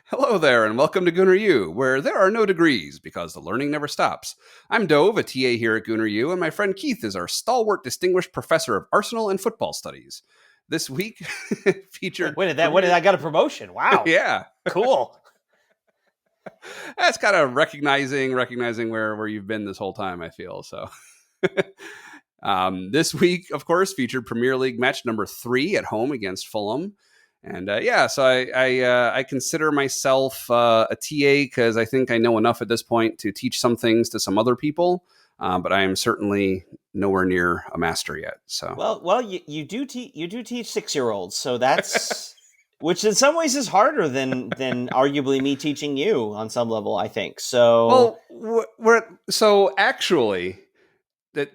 Hello there, and welcome to Gooner U, where there are no degrees because the learning never stops. I'm Dove, a TA here at Gooner U, and my friend Keith is our stalwart distinguished professor of Arsenal and football studies. This week featured When did I got a promotion? Wow. Yeah, Cool. that's kind of recognizing where you've been this whole time, I feel. So this week, of course, featured Premier League match number 3 at home against Fulham. And so I consider myself a TA because I think I know enough at this point to teach some things to some other people, but I am certainly nowhere near a master yet. So Well, you do teach 6-year-olds, so that's which in some ways is harder than arguably me teaching you on some level, I think. So so actually that.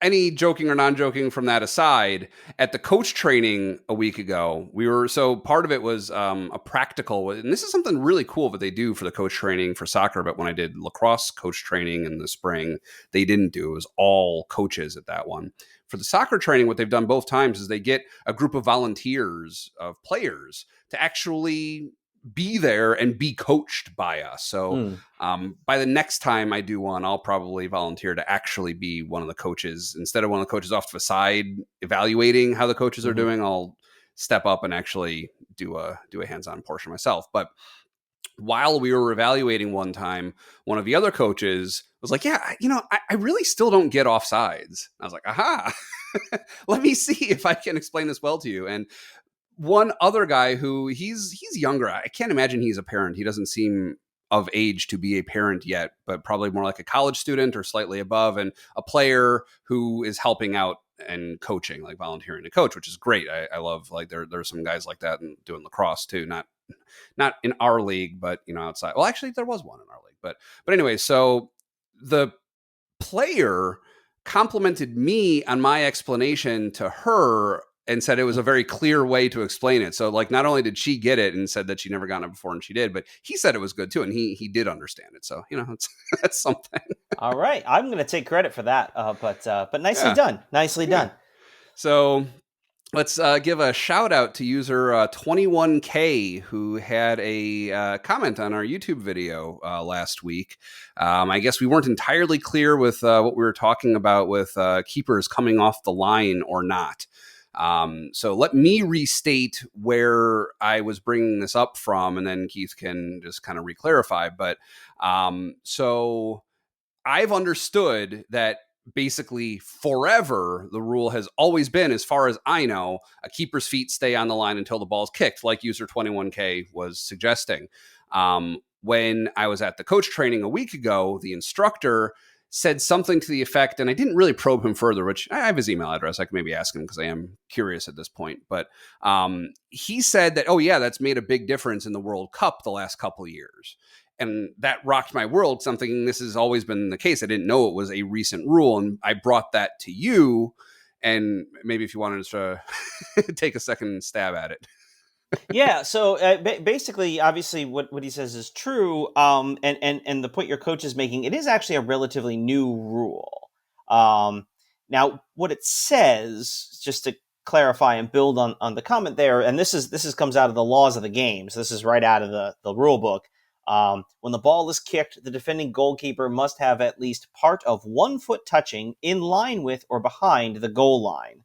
Any joking or non-joking from that aside, at the coach training a week ago, so part of it was a practical, and this is something really cool that they do for the coach training for soccer, but when I did lacrosse coach training in the spring, they didn't do it. It was all coaches at that one. For the soccer training, what they've done both times is they get a group of volunteers, of players, to actually be there and be coached by us. So by the next time I do one, I'll probably volunteer to actually be one of the coaches. Instead of one of the coaches off to the side evaluating how the coaches are doing, I'll step up and actually do a hands-on portion myself. But while we were evaluating one time, one of the other coaches was like, yeah, I really still don't get offsides. I was like, aha, let me see if I can explain this well to you. And one other guy who he's younger. I can't imagine he's a parent. He doesn't seem of age to be a parent yet, but probably more like a college student or slightly above, and a player who is helping out and coaching, like volunteering to coach, which is great. I love, like, there's some guys like that and doing lacrosse too. Not in our league, but outside. Well, actually there was one in our league, but anyway, so the player complimented me on my explanation to her and said it was a very clear way to explain it. So, like, not only did she get it and said that she'd never gotten it before, and she did, but he said it was good too, and he did understand it. So, that's something. All right, I'm going to take credit for that, but nicely done. Nicely done. So let's give a shout out to user 21K, who had a comment on our YouTube video last week. I guess we weren't entirely clear with what we were talking about with keepers coming off the line or not. So let me restate where I was bringing this up from, and then Keith can just kind of re-clarify. But so I've understood that basically forever the rule has always been, as far as I know, a keeper's feet stay on the line until the ball's kicked, like user 21K was suggesting. When I was at the coach training a week ago, the instructor said something to the effect, and I didn't really probe him further, which I have his email address. I can maybe ask him because I am curious at this point. But he said that, oh yeah, that's made a big difference in the World Cup the last couple of years. And that rocked my world. Something, this has always been the case. I didn't know it was a recent rule. And I brought that to you. And maybe if you wanted to take a second stab at it. Yeah, so basically, obviously, what he says is true. And the point your coach is making, it is actually a relatively new rule. Now, what it says, just to clarify and build on the comment there, and this comes out of the laws of the game. So this is right out of the rule book. When the ball is kicked, the defending goalkeeper must have at least part of 1 foot touching in line with or behind the goal line.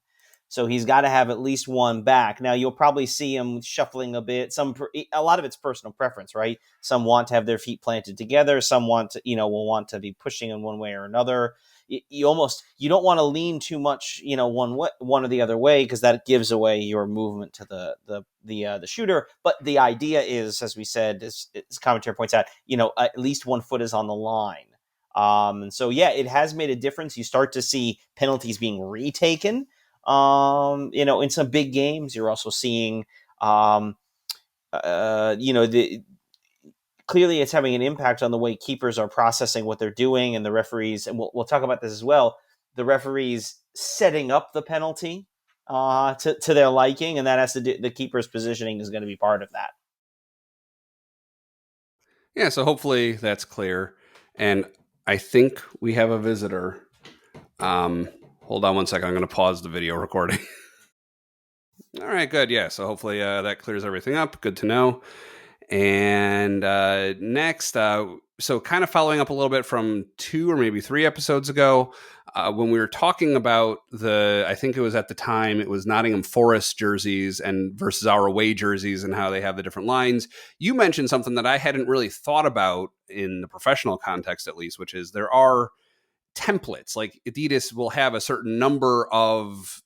So he's got to have at least one back. Now, you'll probably see him shuffling a bit. A lot of it's personal preference, right? Some want to have their feet planted together. Some will want to be pushing in one way or another. You don't want to lean too much, one or the other way, because that gives away your movement to the shooter. But the idea is, as we said, as commentary points out, at least 1 foot is on the line. And so, yeah, it has made a difference. You start to see penalties being retaken. In some big games, you're also seeing, clearly it's having an impact on the way keepers are processing what they're doing, and the referees, and we'll talk about this as well, the referees setting up the penalty to their liking, and that has to do, the keeper's positioning is going to be part of that. Yeah, so hopefully that's clear. And I think we have a visitor. Hold on one second. I'm going to pause the video recording. All right, good. Yeah, so hopefully that clears everything up. Good to know. And next, so kind of following up a little bit from 2 or maybe 3 episodes ago, when we were talking about I think it was at the time, it was Nottingham Forest jerseys and versus our away jerseys and how they have the different lines. You mentioned something that I hadn't really thought about in the professional context, at least, which is there are templates. Like Adidas will have a certain number of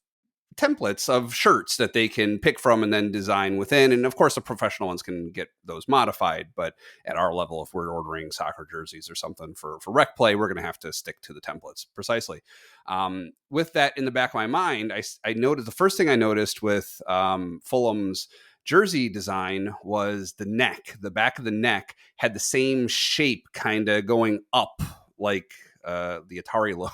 templates of shirts that they can pick from and then design within. And of course, the professional ones can get those modified. But at our level, if we're ordering soccer jerseys or something for rec play, we're going to have to stick to the templates precisely. With that in the back of my mind, I noted the first thing I noticed with Fulham's jersey design was the neck. The back of the neck had the same shape kind of going up like the Atari logo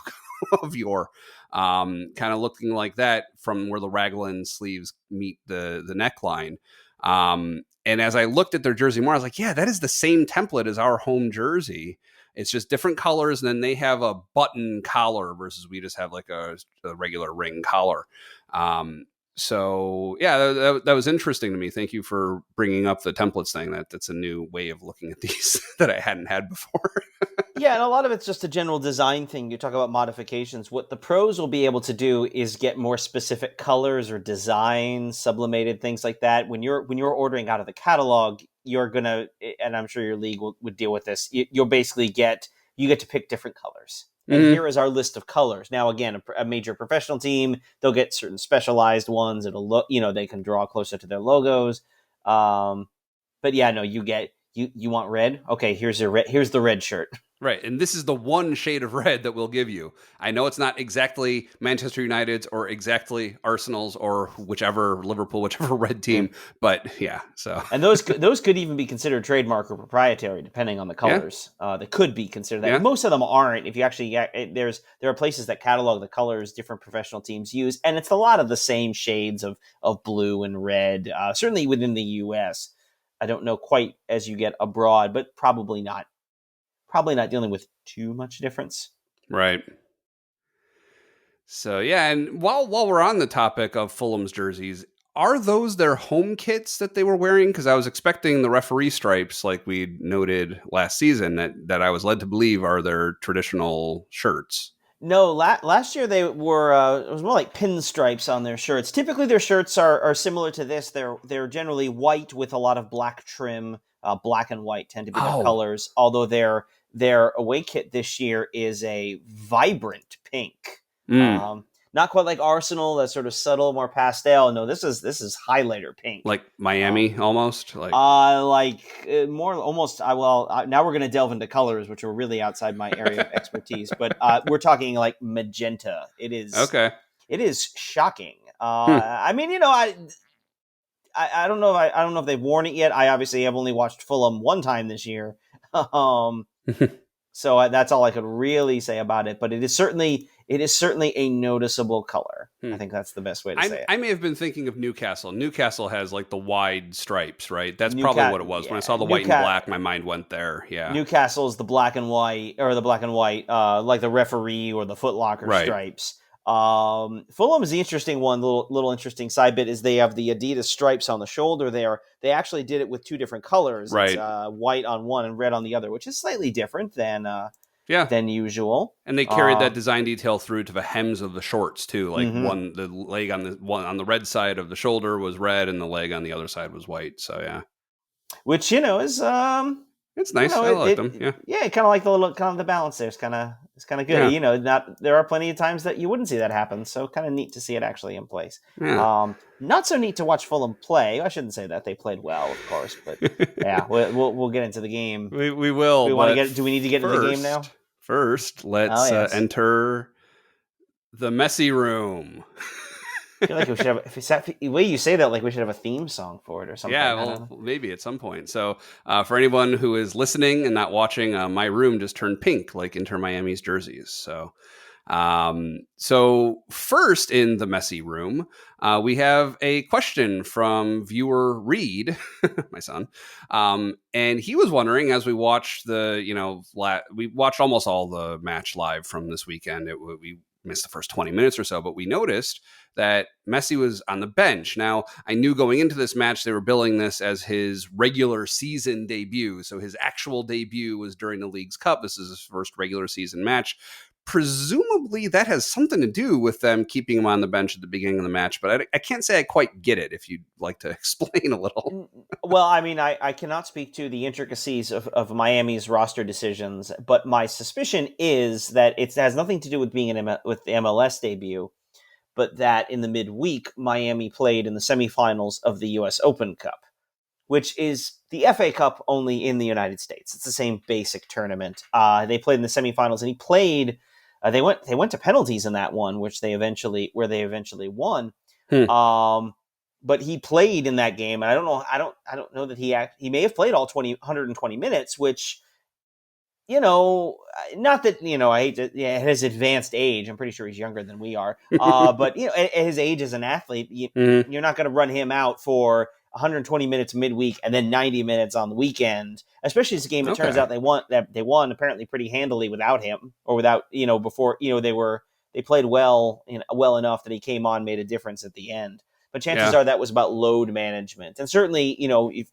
of yore. Kind of looking like that from where the raglan sleeves meet the neckline. And as I looked at their jersey more, I was like, yeah, that is the same template as our home jersey. It's just different colors. And then they have a button collar versus we just have like a regular ring collar. So yeah, that was interesting to me. Thank you for bringing up the templates thing. That's a new way of looking at these that I hadn't had before. Yeah, and a lot of it's just a general design thing. You talk about modifications. What the pros will be able to do is get more specific colors or designs, sublimated things like that. When you're ordering out of the catalog, you're gonna, and I'm sure your league would deal with this. You'll basically get to pick different colors. And here is our list of colors. Now, again, a major professional team, they'll get certain specialized ones. It'll look, they can draw closer to their logos. But yeah, no, you want red? Okay, here's the red shirt. Right. And this is the one shade of red that we'll give you. I know it's not exactly Manchester United's or exactly Arsenal's or Liverpool, whichever red team, but yeah. So and those could even be considered trademark or proprietary depending on the colors. Yeah. They could be considered that. Yeah. Most of them aren't. If you actually there are places that catalog the colors different professional teams use, and it's a lot of the same shades of blue and red. Certainly within the US. I don't know quite as you get abroad, but probably not dealing with too much difference. Right. So, yeah, and while we're on the topic of Fulham's jerseys, are those their home kits that they were wearing? Because I was expecting the referee stripes, like we noted last season, that I was led to believe are their traditional shirts. No, last year they were. It was more like pinstripes on their shirts. Typically, their shirts are similar to this. They're generally white with a lot of black trim. Black and white tend to be their colors, although their away kit this year is a vibrant pink. Not quite like Arsenal, that's sort of subtle, more pastel. No, this is highlighter pink, like Miami almost. Like more almost. Now we're going to delve into colors, which are really outside my area of expertise. But we're talking like magenta. It is okay. It is shocking. I mean, I don't know. I don't know if they've worn it yet. I obviously have only watched Fulham one time this year. So that's all I could really say about it. But it is certainly a noticeable color. I think that's the best way to say it. I may have been thinking of Newcastle. Newcastle has like the wide stripes, right? That's probably what it was. Yeah. When I saw the white and black, my mind went there. Yeah. Newcastle is the black and white, like the referee or the Foot Locker stripes. Fulham is the interesting one. Little interesting side bit is they have the Adidas stripes on the shoulder there. They actually did it with two different colors. Right. It's, white on one and red on the other, which is slightly different than usual. And they carried that design detail through to the hems of the shorts too. Like the leg on the red side of the shoulder was red and the leg on the other side was white. So yeah. Which, is it's nice. I like them. Yeah. Yeah, kind of like the balance there. It's kind of good. Yeah. There are plenty of times that you wouldn't see that happen. So kind of neat to see it actually in place. Yeah. Not so neat to watch Fulham play. I shouldn't say that. They played well, of course, but yeah, we'll get into the game. We will. Do we need to get into the game now? First, let's enter the messy room. I feel like we should have. The way you say that, like we should have a theme song for it or something. Yeah, well, maybe at some point. So, for anyone who is listening and not watching, my room just turned pink, like Inter Miami's jerseys. So first in the messy room, we have a question from viewer Reed, my son, and he was wondering as we watched we watched almost all the match live from this weekend. missed the first 20 minutes or so, but we noticed that Messi was on the bench. Now, I knew going into this match, they were billing this as his regular season debut. So his actual debut was during the League's Cup. This is his first regular season match. Presumably that has something to do with them keeping him on the bench at the beginning of the match, but I can't say I quite get it if you'd like to explain a little. Well, I mean, I cannot speak to the intricacies of Miami's roster decisions, but my suspicion is that it has nothing to do with being with the MLS debut, but that in the midweek, Miami played in the semifinals of the U.S. Open Cup, which is the FA Cup only in the United States. It's the same basic tournament. They played in the semifinals, and he played. They went to penalties in that one, where they eventually won. But he played in that game, and I don't know that he may have played all 120 minutes, which, not that, I hate to, at his advanced age, I'm pretty sure he's younger than we are. But at his age as an athlete, you're not going to run him out for 120 minutes midweek and then 90 minutes on the weekend, especially as a game. It turns out they won apparently pretty handily without him, or without, before, they played well enough that he came on, made a difference at the end. But chances are that was about load management. And certainly,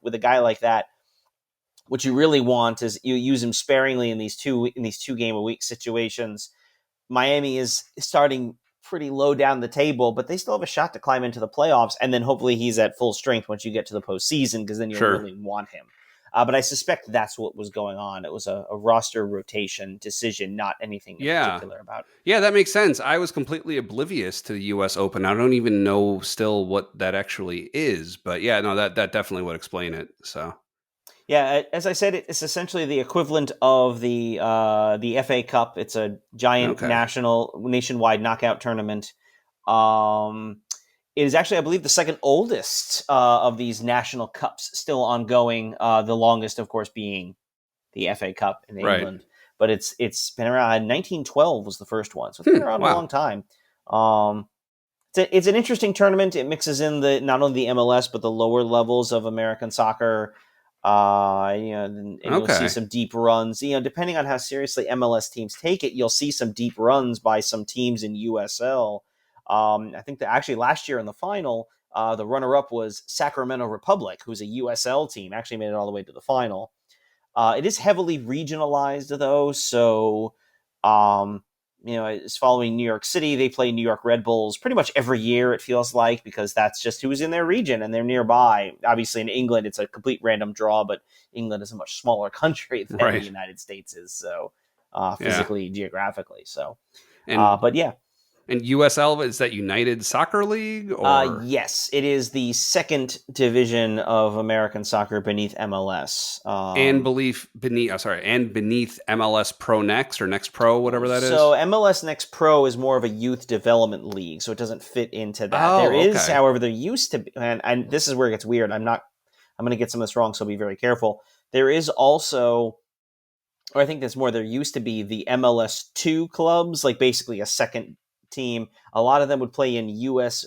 with a guy like that, what you really want is you use him sparingly in these 2-game-a-week situations. Miami is starting pretty low down the table, but they still have a shot to climb into the playoffs, and then hopefully he's at full strength once you get to the postseason, because then you'll really want him. But I suspect that's what was going on. It was a roster rotation decision, not anything in particular about it. Yeah, that makes sense. I was completely oblivious to the U.S. Open. I don't even know still what that actually is, but yeah, no, that definitely would explain it. So. Yeah, as I said, it's essentially the equivalent of the FA Cup. It's a giant nationwide knockout tournament. It is actually, I believe, the second oldest of these national cups still ongoing. The longest, of course, being the FA Cup in England. Right. But it's been around. 1912 was the first one, so it's been around a long time. It's an interesting tournament. It mixes in not only the MLS but the lower levels of American soccer. And you'll see some deep runs. Depending on how seriously MLS teams take it, you'll see some deep runs by some teams in USL. I think that actually last year in the final, the runner-up was Sacramento Republic, who's a USL team, actually made it all the way to the final. It is heavily regionalized, though, so it's following New York City. They play New York Red Bulls pretty much every year, it feels like, because that's just who's in their region and they're nearby. Obviously, in England, it's a complete random draw, but England is a much smaller country than the United States is, so physically, geographically. So, but yeah. And USL, is that United Soccer League? Or? Yes, it is the second division of American soccer beneath MLS. And beneath MLS Pro Next or Next Pro, whatever that is. So MLS Next Pro is more of a youth development league, so it doesn't fit into that. However, there used to be, and this is where it gets weird. I'm going to get some of this wrong, so be very careful. There is also, or I think there's more, there used to be the MLS 2 clubs, like basically a second team. A lot of them would play in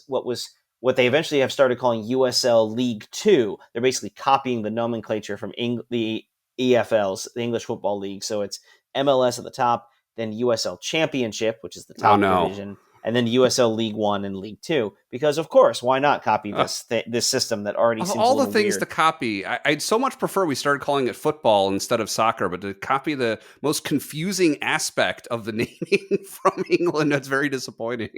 what they eventually have started calling USL League 2. They're basically copying the nomenclature from the EFLs, the English Football League. So it's MLS at the top, then USL Championship, which is the top division, and then USL League 1 and League 2. Because, of course, why not copy this system that already seems all a the things weird. To copy? I'd so much prefer we started calling it football instead of soccer, but to copy the most confusing aspect of the naming from England, that's very disappointing.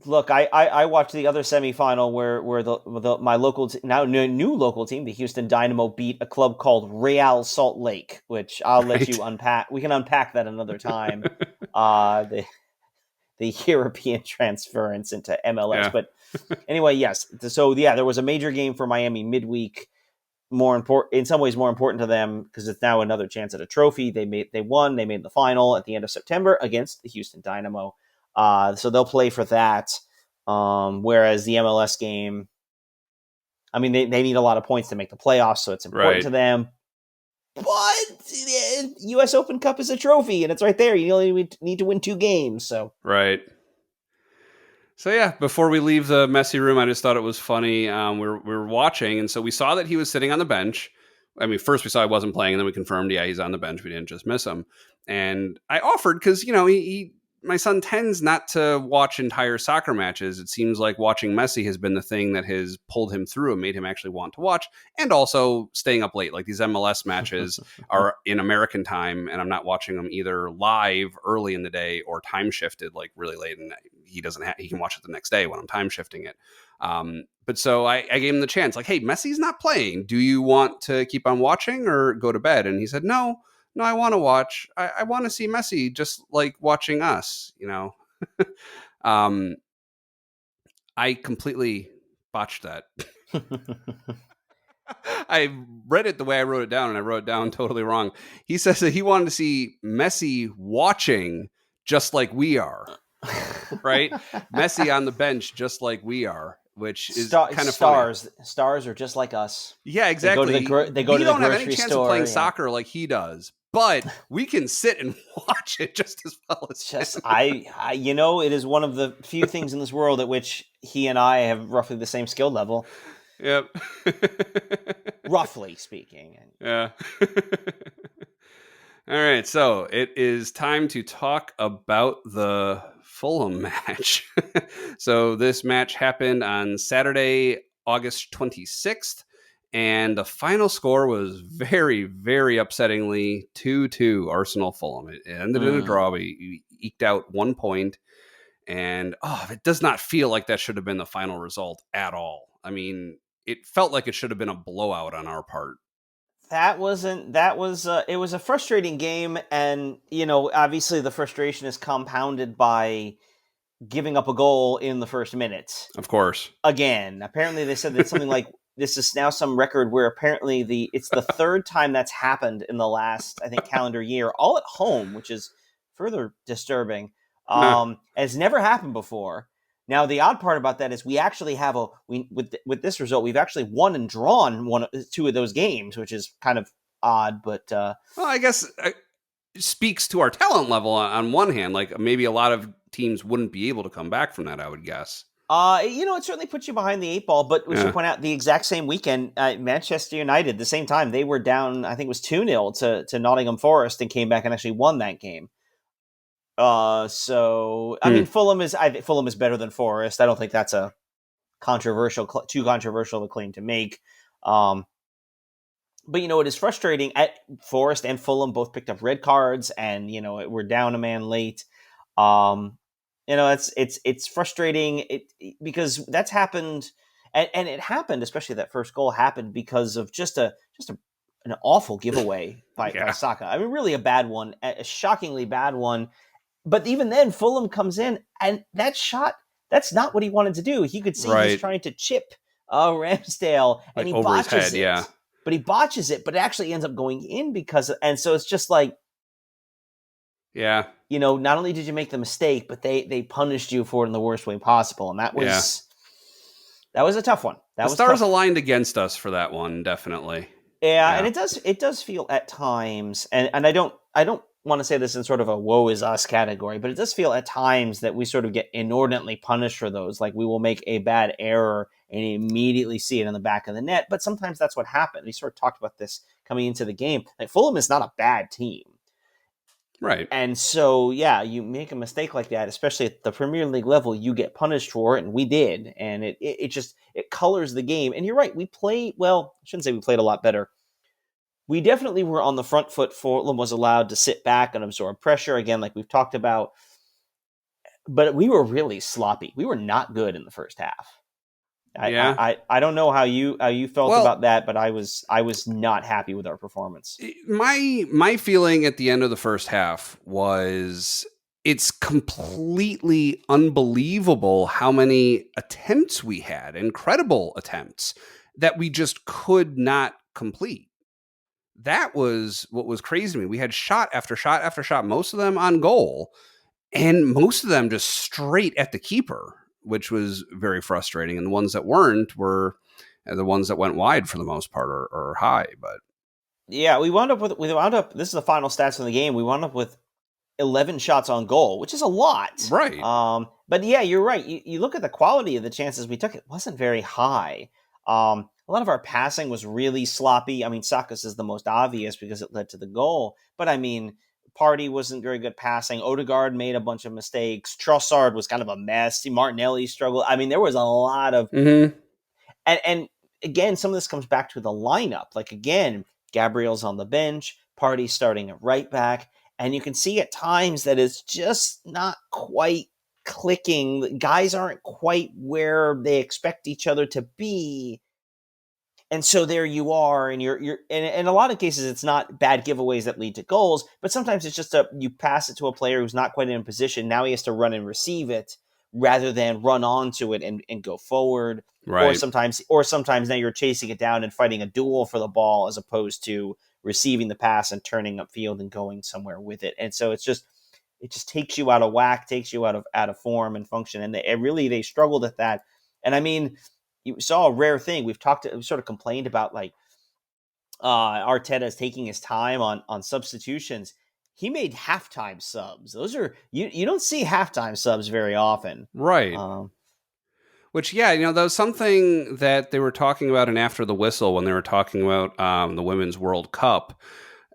Look, I watched the other semifinal where my local now new local team, the Houston Dynamo, beat a club called Real Salt Lake, which I'll let you unpack. We can unpack that another time. The European transference into MLS. Yeah. But anyway, yes. So yeah, there was a major game for Miami midweek. In some ways more important to them because it's now another chance at a trophy. They won. They made the final at the end of September against the Houston Dynamo. So they'll play for that. Whereas the MLS game, I mean, they need a lot of points to make the playoffs, so it's important to them. But the U.S. Open Cup is a trophy, and it's right there. You only need to win 2 games. So So yeah, before we leave the messy room, I just thought it was funny. We were watching, and so we saw that he was sitting on the bench. I mean, first we saw he wasn't playing, and then we confirmed, he's on the bench. We didn't just miss him. And I offered because he my son tends not to watch entire soccer matches. It seems like watching Messi has been the thing that has pulled him through and made him actually want to watch, and also staying up late. Like these MLS matches are in American time, and I'm not watching them either live early in the day or time shifted like really late. And he can watch it the next day when I'm time shifting it. But so I gave him the chance, like, hey, Messi's not playing. Do you want to keep on watching or go to bed? And he said, no, I want to watch. I want to see Messi just like watching us, I completely botched that. I read it the way I wrote it down, and I wrote it down totally wrong. He says that he wanted to see Messi watching just like we are, right? Messi on the bench just like we are, which is kind of stars. funny. Stars are just like us. Yeah, exactly. They go to the grocery store. We don't have any chance of playing soccer like he does, but we can sit and watch it just as well as just him. I it is one of the few things in this world at which he and I have roughly the same skill level. Yep. Roughly speaking. Yeah. All right, so it is time to talk about the Fulham match. So this match happened on Saturday, August 26th, and the final score was very, very upsettingly 2-2 Arsenal Fulham. It ended in a draw. We eked out 1 point, and it does not feel like that should have been the final result at all. I mean, it felt like it should have been a blowout on our part. It was a frustrating game, and obviously the frustration is compounded by giving up a goal in the first minute. Of course. Again, apparently they said that something like this is now some record where apparently it's the third time that's happened in the last, I think, calendar year, all at home, which is further disturbing. It's never happened before. Now, the odd part about that is we actually have with this result, we've actually won and drawn two of those games, which is kind of odd. But well, I guess it speaks to our talent level on one hand. Like maybe a lot of teams wouldn't be able to come back from that, I would guess. It certainly puts you behind the 8 ball. But we should point out the exact same weekend, Manchester United, the same time, they were down, I think it was 2-0 to Nottingham Forest and came back and actually won that game. I mean, Fulham is better than Forest. I don't think that's a too controversial a claim to make. But it is frustrating. At Forest and Fulham both picked up red cards, and we're down a man late. It's frustrating because that's happened, and it happened, especially that first goal happened because of just an awful giveaway by Saka. I mean, really a bad one, a shockingly bad one. But even then, Fulham comes in, and that shot, that's not what he wanted to do. He could see he's trying to chip Ramsdale, and he botches it. Yeah. But he botches it, but it actually ends up going in and so it's just like, yeah, not only did you make the mistake, but they punished you for it in the worst way possible. And that was a tough one. The stars aligned against us for that one, definitely. Yeah, and it does feel at times, and I don't want to say this in sort of a woe is us category, but it does feel at times that we sort of get inordinately punished for those. Like we will make a bad error and immediately see it in the back of the net. But sometimes that's what happened. We sort of talked about this coming into the game. Like Fulham is not a bad team. Right. And so, you make a mistake like that, especially at the Premier League level, you get punished for it, and we did. And it colors the game. And you're right, I shouldn't say we played a lot better. We definitely were on the front foot. Fulham was allowed to sit back and absorb pressure, again, like we've talked about. But we were really sloppy. We were not good in the first half. I don't know how you felt about that, but I was not happy with our performance. My feeling at the end of the first half was it's completely unbelievable how many attempts we had, incredible attempts that we just could not complete. That was what was crazy to me. We had shot after shot after shot, most of them on goal, and most of them just straight at the keeper, which was very frustrating. And the ones that weren't were the ones that went wide for the most part or high. But yeah, we wound up. This is the final stats from the game. We wound up with 11 shots on goal, which is a lot, right? But yeah, you're right. You look at the quality of the chances we took; it wasn't very high. A lot of our passing was really sloppy. I mean, Saka's is the most obvious because it led to the goal. But I mean, Party wasn't very good passing. Odegaard made a bunch of mistakes. Trossard was kind of a mess. Martinelli struggled. I mean, there was a lot of Mm-hmm. and again, some of this comes back to the lineup. Like again, Gabriel's on the bench, Party starting at right back, and you can see at times that it's just not quite clicking. The guys aren't quite where they expect each other to be. And so there you are, and you're and in a lot of cases it's not bad giveaways that lead to goals, but sometimes it's just you pass it to a player who's not quite in a position. Now he has to run and receive it rather than run onto it and go forward. Or Right. sometimes now you're chasing it down and fighting a duel for the ball as opposed to receiving the pass and turning upfield and going somewhere with it. And so it just takes you out of whack, takes you out of form and function. And they struggled at that. And I mean, you saw a rare thing. We've sort of complained about like Arteta's taking his time on substitutions. He made halftime subs. Those are you don't see halftime subs very often. Right. Which, yeah, that was something that they were talking about in After the Whistle when they were talking about the Women's World Cup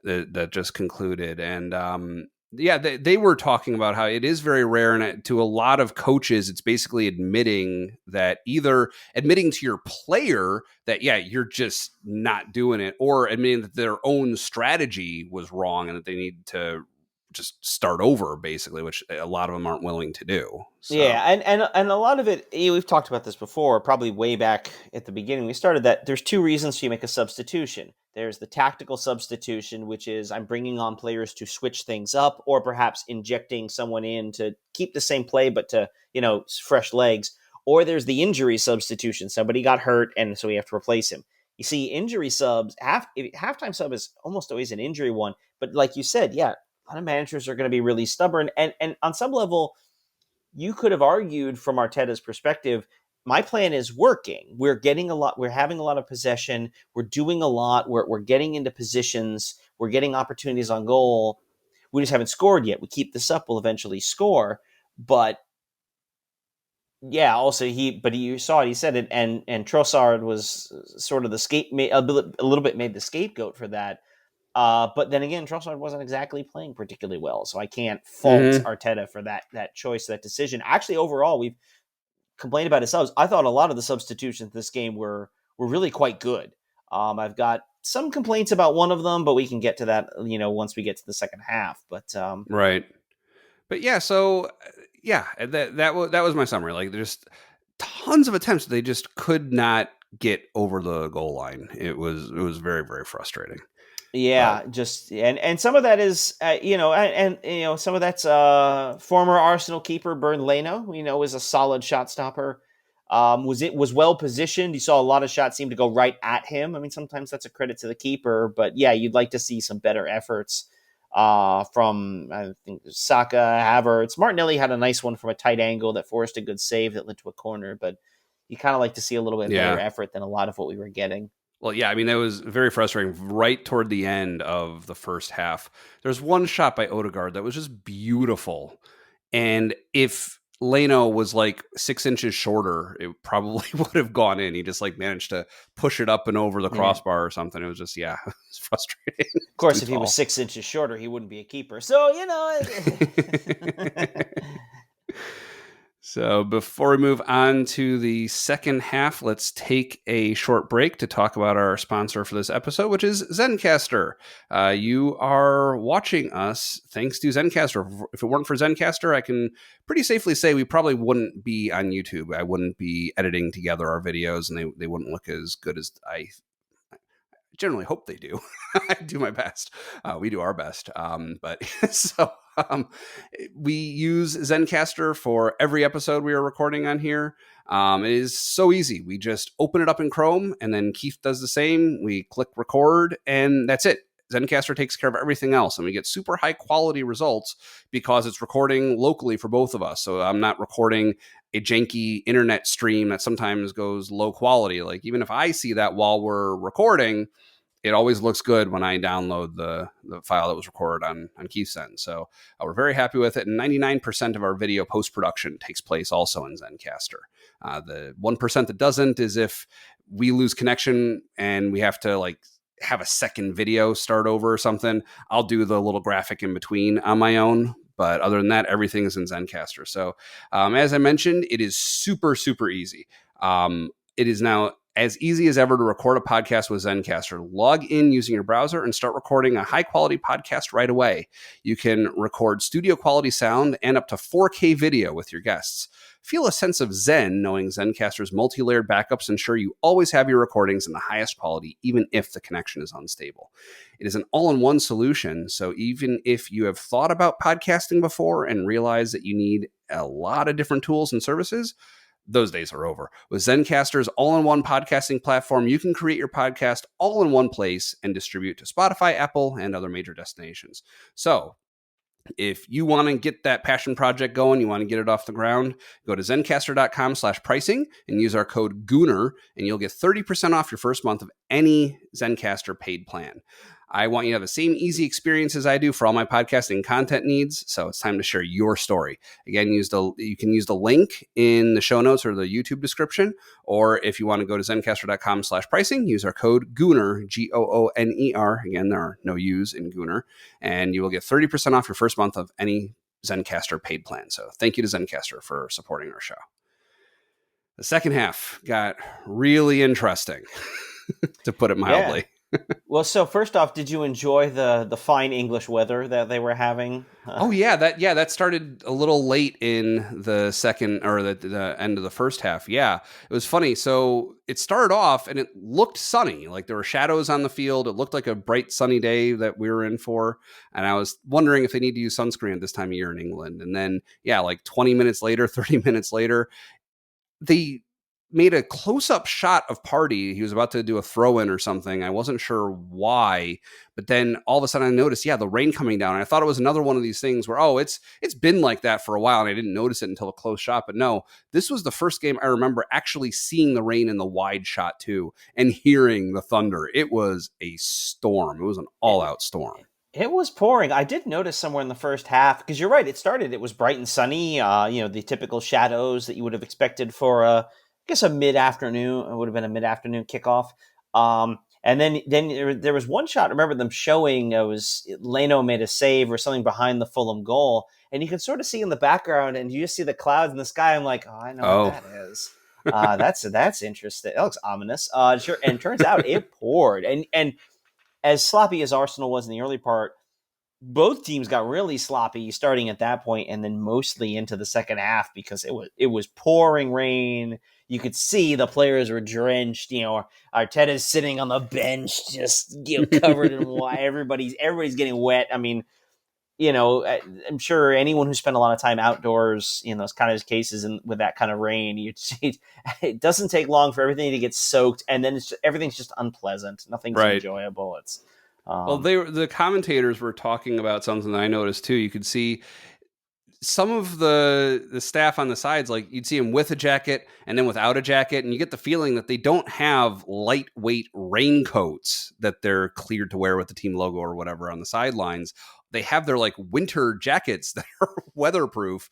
that just concluded. And yeah, they were talking about how it is very rare. And to a lot of coaches, it's basically admitting to your player that, yeah, you're just not doing it, or admitting that their own strategy was wrong and that they need to just start over, basically, which a lot of them aren't willing to do. So. Yeah, and a lot of it, we've talked about this before, probably way back at the beginning. We started that there's two reasons you make a substitution. There's the tactical substitution, which is I'm bringing on players to switch things up, or perhaps injecting someone in to keep the same play, but to, fresh legs. Or there's the injury substitution. Somebody got hurt, and so we have to replace him. You see, injury subs, halftime sub is almost always an injury one. But like you said, yeah, a lot of managers are going to be really stubborn. And on some level, you could have argued from Arteta's perspective, my plan is working. We're getting a lot. We're having a lot of possession. We're doing a lot. We're getting into positions. We're getting opportunities on goal. We just haven't scored yet. We keep this up, we'll eventually score. But yeah, also you saw it. He said it, and Trossard was sort of a little bit made the scapegoat for that. But then again, Trossard wasn't exactly playing particularly well, so I can't fault Arteta for that choice, that decision. Actually, overall, we've complained about his subs. I thought a lot of the substitutions this game were really quite good. I've got some complaints about one of them, but we can get to that, once we get to the second half. But right. But yeah, so yeah, that was my summary. Like, there's tons of attempts. They just could not get over the goal line. It was very, very frustrating. Yeah, and some of that is some of that's former Arsenal keeper Bernd Leno. Was a solid shot stopper. Was well positioned. You saw a lot of shots seem to go right at him. I mean, sometimes that's a credit to the keeper, but yeah, you'd like to see some better efforts from, I think, Saka, Havertz. Martinelli had a nice one from a tight angle that forced a good save that led to a corner, but you kind of like to see a little bit better effort than a lot of what we were getting. Well, yeah, I mean, that was very frustrating right toward the end of the first half. There's one shot by Odegaard that was just beautiful. And if Leno was like 6 inches shorter, it probably would have gone in. He just managed to push it up and over the crossbar or something. It was just, it was frustrating. Of course, if he was 6 inches shorter, he wouldn't be a keeper. So, So before we move on to the second half, let's take a short break to talk about our sponsor for this episode, which is Zencastr. You are watching us thanks to Zencastr. If it weren't for Zencastr, I can pretty safely say we probably wouldn't be on YouTube. I wouldn't be editing together our videos, and they wouldn't look as good as I generally hope they do. I do my best. We do our best. But so we use Zencastr for every episode we are recording on here. It is so easy. We just open it up in Chrome, and then Keith does the same. We click record, and that's it. Zencastr takes care of everything else, and we get super high quality results because it's recording locally for both of us. So I'm not recording a janky internet stream that sometimes goes low quality. Like, even if I see that while we're recording, it always looks good when I download the file that was recorded on Keith's end. So we're very happy with it. And 99% of our video post-production takes place also in Zencastr. The 1% that doesn't is if we lose connection and we have to have a second video start over or something, I'll do the little graphic in between on my own. But other than that, everything is in Zencastr. So as I mentioned, it is super, super easy. It is now as easy as ever to record a podcast with Zencastr. Log in using your browser and start recording a high quality podcast right away. You can record studio quality sound and up to 4K video with your guests. Feel a sense of zen knowing Zencastr's multi-layered backups ensure you always have your recordings in the highest quality, even if the connection is unstable. It is an all-in-one solution, so even if you have thought about podcasting before and realize that you need a lot of different tools and services, those days are over. With Zencastr's all-in-one podcasting platform, you can create your podcast all in one place and distribute to Spotify, Apple, and other major destinations. So if you want to get that passion project going, you want to get it off the ground, go to zencastr.com/pricing and use our code Gooner, and you'll get 30% off your first month of any Zencastr paid plan. I want you to have the same easy experience as I do for all my podcasting content needs. So it's time to share your story. Again, you can use the link in the show notes or the YouTube description. Or if you want to go to zencastr.com/pricing, use our code Gooner, Gooner. Again, there are no U's in Gooner. And you will get 30% off your first month of any Zencastr paid plan. So thank you to Zencastr for supporting our show. The second half got really interesting, to put it mildly. Yeah. Well, so first off, did you enjoy the fine English weather that they were having? Oh yeah, that started a little late in the second or the end of the first half. Yeah, it was funny. So it started off and it looked sunny, like there were shadows on the field. It looked like a bright sunny day that we were in for. And I was wondering if they need to use sunscreen at this time of year in England. And then like 20 minutes later, 30 minutes later, they made a close-up shot of Party. He was about to do a throw-in or something. I wasn't sure why, but then all of a sudden I noticed, the rain coming down. And I thought it was another one of these things where, it's been like that for a while, and I didn't notice it until a close shot. But no, this was the first game I remember actually seeing the rain in the wide shot too, and hearing the thunder. It was a storm. It was an all-out storm. It was pouring. I did notice somewhere in the first half, because you're right, it was bright and sunny, the typical shadows that you would have expected for a mid-afternoon. It would have been a mid-afternoon kickoff. And then there was one shot. I remember them showing Leno made a save or something behind the Fulham goal, and you can sort of see in the background, and you just see the clouds in the sky. I'm like, I know what that is. That's interesting. That looks ominous. Sure. And it turns out it poured, and as sloppy as Arsenal was in the early part, both teams got really sloppy starting at that point, and then mostly into the second half because it was pouring rain. You could see the players were drenched. Arteta's sitting on the bench, just covered in water. Everybody's getting wet. I mean, I'm sure anyone who spent a lot of time outdoors in those kind of cases and with that kind of rain, it doesn't take long for everything to get soaked, and then everything's just unpleasant. Nothing's enjoyable. It's the commentators were talking about something that I noticed too. You could see some of the staff on the sides, like you'd see them with a jacket and then without a jacket, and you get the feeling that they don't have lightweight raincoats that they're cleared to wear with the team logo or whatever on the sidelines. They have their winter jackets that are weatherproof,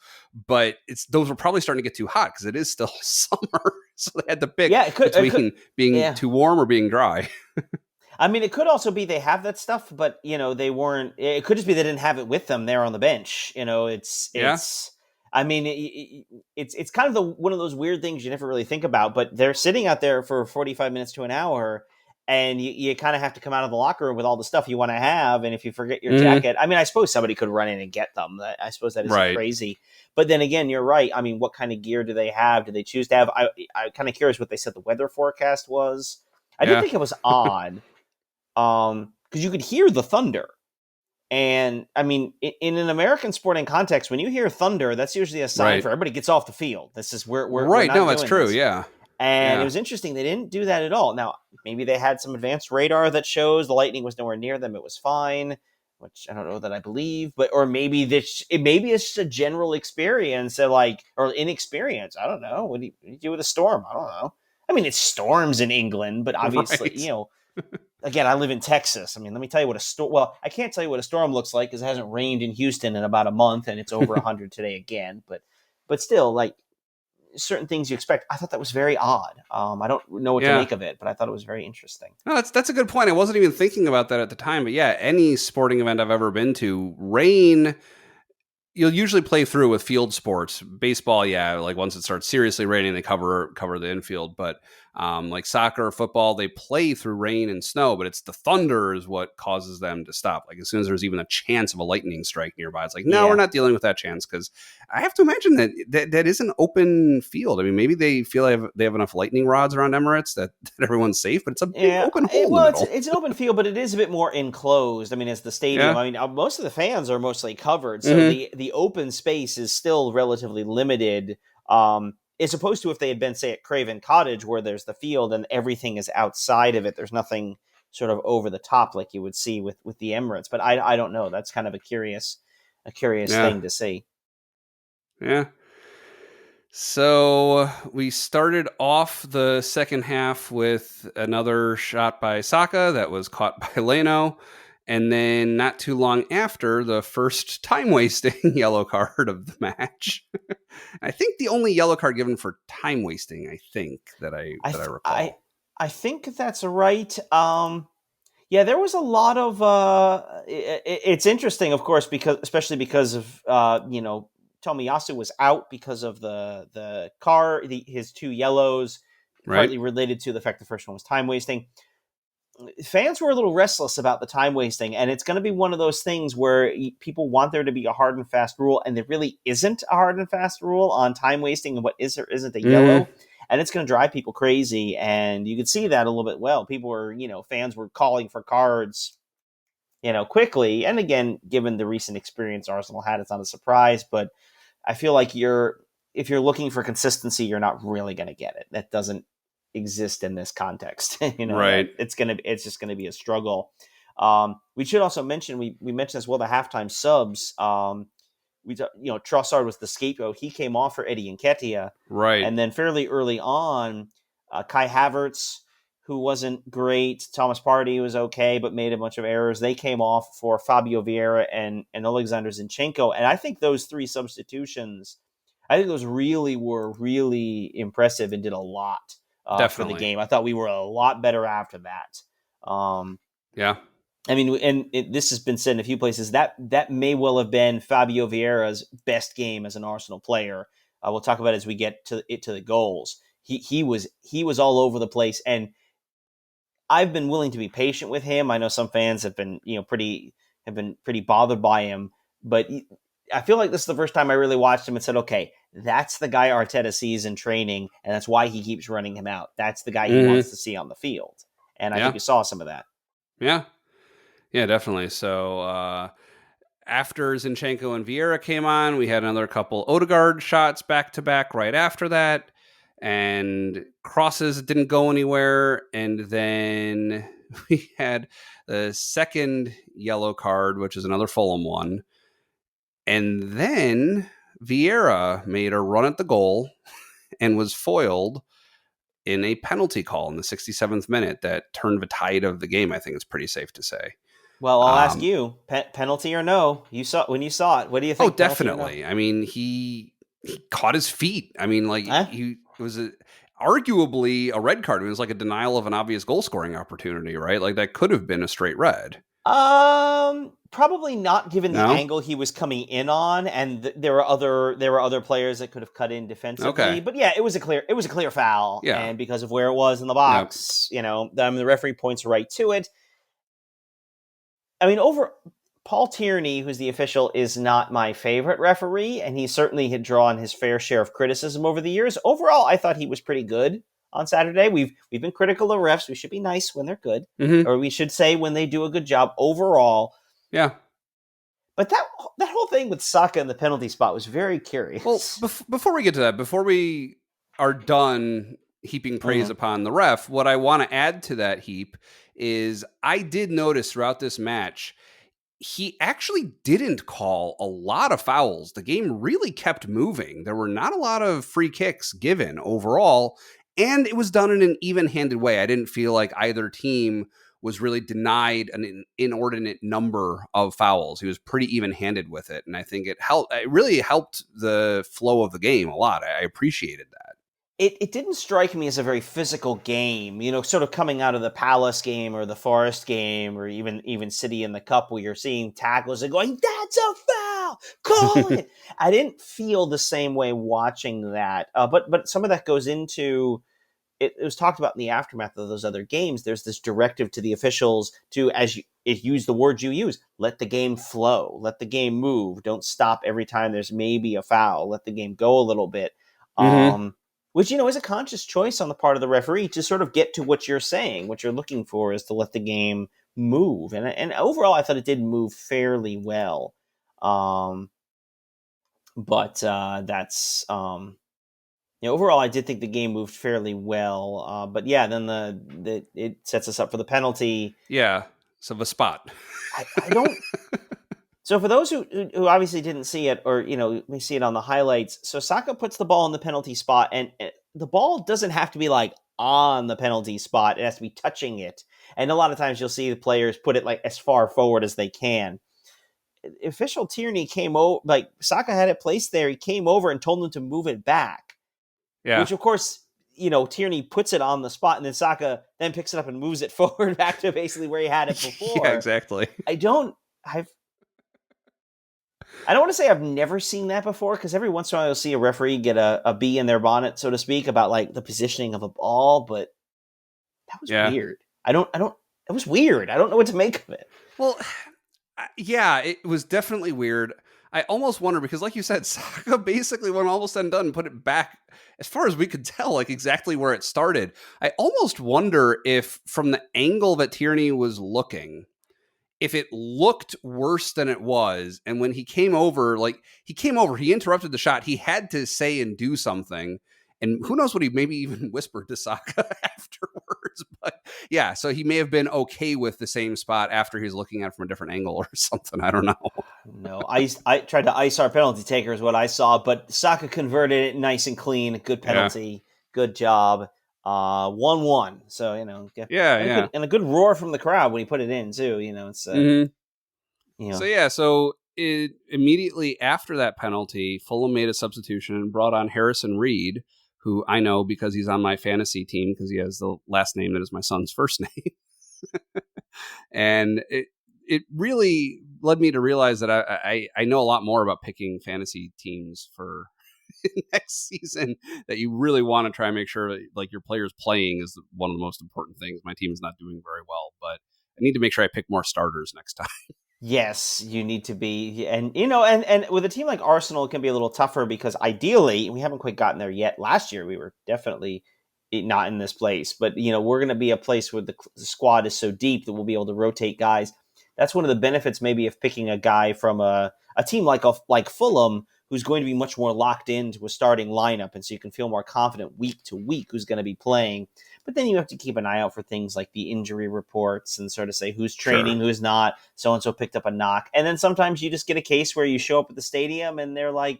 but those were probably starting to get too hot because it is still summer. So they had to pick between being too warm or being dry. I mean, it could also be they have that stuff, but they weren't. It could just be they didn't have it with them there on the bench. I mean, it's kind of one of those weird things you never really think about. But they're sitting out there for 45 minutes to an hour, and you kind of have to come out of the locker room with all the stuff you want to have. And if you forget your jacket, I mean, I suppose somebody could run in and get them. I suppose that is crazy. But then again, you're right. I mean, what kind of gear do they have? Do they choose to have? I'm kind of curious what they said the weather forecast was. I did think it was odd. Because you could hear the thunder. And I mean, in an American sporting context, when you hear thunder, that's usually a sign for everybody gets off the field. This is we're right. We're No, that's true. This. Yeah. And it was interesting. They didn't do that at all. Now, maybe they had some advanced radar that shows the lightning was nowhere near them. It was fine, which I don't know that I believe, or maybe maybe it's just a general experience or inexperience. I don't know. What do you do with a storm? I don't know. I mean, it storms in England, but obviously, again, I live in Texas. I mean, let me tell you what a storm. Well, I can't tell you what a storm looks like because it hasn't rained in Houston in about a month, and it's over 100 today again. But still, certain things you expect. I thought that was very odd. I don't know what to Yeah. make of it, but I thought it was very interesting. No, that's a good point. I wasn't even thinking about that at the time, but yeah, any sporting event I've ever been to, rain you'll usually play through with field sports. Baseball, yeah, like once it starts seriously raining, they cover the infield. But like soccer or football, they play through rain and snow, but it's the thunder is what causes them to stop. Like as soon as there's even a chance of a lightning strike nearby, it's like, no, we're Yeah. not dealing with that chance because I have to imagine that is an open field. I mean, maybe they feel they have enough lightning rods around Emirates that everyone's safe, but it's a big Yeah, open hole in the middle. it's an open field, but it is a bit more enclosed. I mean, as the stadium. Yeah. I mean, most of the fans are mostly covered, so Mm-hmm. the open space is still relatively limited. As opposed to if they had been, say, at Craven Cottage, where there's the field and everything is outside of it. There's nothing sort of over the top like you would see with the Emirates. But I don't know. That's kind of a curious Yeah. thing to see. Yeah. So we started off the second half with another shot by Saka that was caught by Leno. And then not too long after, the first time wasting yellow card of the match. I think the only yellow card given for time wasting, I think, that I recall. I think that's right. Yeah, there was a lot of. It's interesting, of course, because especially because of Tomiyasu was out because of his two yellows, Right? partly related to the fact the first one was time wasting. Fans were a little restless about the time wasting, and it's going to be one of those things where people want there to be a hard and fast rule, and there really isn't a hard and fast rule on time wasting and what is or isn't a Mm-hmm. yellow, and it's going to drive people crazy. And you could see that a little bit. Well, people were, fans were calling for cards, quickly. And again, given the recent experience Arsenal had, it's not a surprise. But I feel like if you're looking for consistency, you're not really going to get it. That doesn't exist in this context. Right. It's just gonna be a struggle. We should also mention we mentioned as well the halftime subs. Trossard was the scapegoat. He came off for Eddie Nketiah, Right. and then fairly early on, Kai Havertz, who wasn't great. Thomas Partey was okay, but made a bunch of errors. They came off for Fabio Vieira and Alexander Zinchenko. And I think those three substitutions, I think those really were really impressive and did a lot for the Definitely. game. I thought we were a lot better after that. Yeah. I mean, and this has been said in a few places that may well have been Fabio Vieira's best game as an Arsenal player. We'll talk about it as we get to the goals. He was all over the place, and I've been willing to be patient with him. I know some fans have been pretty bothered by him, but I feel like this is the first time I really watched him and said, okay, that's the guy Arteta sees in training, and that's why he keeps running him out. That's the guy he Mm-hmm. wants to see on the field, and I think Yeah. you saw some of that. Yeah. Yeah, definitely. So after Zinchenko and Vieira came on, we had another couple Odegaard shots back to back right after that. And crosses didn't go anywhere. And then we had the second yellow card, which is another Fulham one. And then Vieira made a run at the goal and was foiled in a penalty call in the 67th minute that turned the tide of the game, I think it's pretty safe to say. Well, I'll ask Um, you, penalty or no? You saw when you saw it. What do you oh, think? Penalty or no? definitely. I mean, he caught his feet. I mean, like Huh? it was arguably a red card. It was like a denial of an obvious goal scoring opportunity, right? Like that could have been a straight red. Probably not, given the No? angle he was coming in on, and there were other players that could have cut in defensively. Okay. But yeah, it was a clear foul, Yeah. and because of where it was in the Yep. box, the referee points right to it. I mean, Paul Tierney, who's the official, is not my favorite referee, and he certainly had drawn his fair share of criticism over the years. Overall, I thought he was pretty good on Saturday. We've been critical of refs. We should be nice when they're good, Mm-hmm. or we should say when they do a good job overall. Yeah. But that whole thing with Saka in the penalty spot was very curious. Well, before we get to that, before we are done heaping praise upon the ref, what I want to add to that heap is I did notice throughout this match, he actually didn't call a lot of fouls. The game really kept moving. There were not a lot of free kicks given overall, and it was done in an even-handed way. I didn't feel like either team was really denied an inordinate number of fouls. He was pretty even-handed with it, and I think it really helped the flow of the game a lot. I appreciated that. It didn't strike me as a very physical game, sort of coming out of the Palace game or the Forest game or even City in the Cup, where you're seeing tackles and going, "That's a foul! Call it!" I didn't feel the same way watching that, but some of that goes into it. It was talked about in the aftermath of those other games. There's this directive to the officials to, as you use the words you use, let the game flow, let the game move, don't stop every time there's maybe a foul, let the game go a little bit. Mm-hmm. Which, is a conscious choice on the part of the referee to sort of get to what you're saying. What you're looking for is to let the game move. And overall, I thought it did move fairly well. But that's, overall, I did think the game moved fairly well. But yeah, then it sets us up for the penalty. Yeah, so the spot. I don't. So for those who obviously didn't see it, or may see it on the highlights, so Saka puts the ball in the penalty spot, and the ball doesn't have to be like on the penalty spot; it has to be touching it. And a lot of times you'll see the players put it like as far forward as they can. Official Tierney came over, like Saka had it placed there. He came over and told him to move it back, Yeah, which of course Tierney puts it on the spot, and then Saka then picks it up and moves it forward back to basically where he had it before. Yeah, exactly. I don't want to say I've never seen that before, because every once in a while you'll see a referee get a bee in their bonnet, so to speak, about like the positioning of a ball, but that was weird. It was weird. I don't know what to make of it. Well, yeah, it was definitely weird. I almost wonder, because like you said, Saka basically, when all was said and done, put it back, as far as we could tell, like exactly where it started. I almost wonder if from the angle that Tierney was looking, if it looked worse than it was. And when he came over, he interrupted the shot. He had to say and do something. And who knows what he maybe even whispered to Saka afterwards. But yeah, so he may have been okay with the same spot after he's looking at it from a different angle or something. I don't know. No, I tried to ice our penalty taker is what I saw, but Saka converted it nice and clean. Good penalty. Yeah. Good job. 1-1. So, yeah. And a good roar from the crowd when he put it in too. It's So immediately after that penalty, Fulham made a substitution and brought on Harrison Reed, who I know because he's on my fantasy team because he has the last name that is my son's first name. And it really led me to realize that I know a lot more about picking fantasy teams for next season, that you really want to try and make sure that like your players playing is one of the most important things. My team is not doing very well, but I need to make sure I pick more starters next time. Yes, you need to be, and and with a team like Arsenal, it can be a little tougher because ideally, we haven't quite gotten there yet. Last year, we were definitely not in this place, but we're going to be a place where the squad is so deep that we'll be able to rotate guys. That's one of the benefits, maybe, of picking a guy from a team like Fulham, who's going to be much more locked into a starting lineup, and so you can feel more confident week to week who's going to be playing. But then you have to keep an eye out for things like the injury reports and sort of say who's training, who's not. So-and-so picked up a knock. And then sometimes you just get a case where you show up at the stadium and they're like,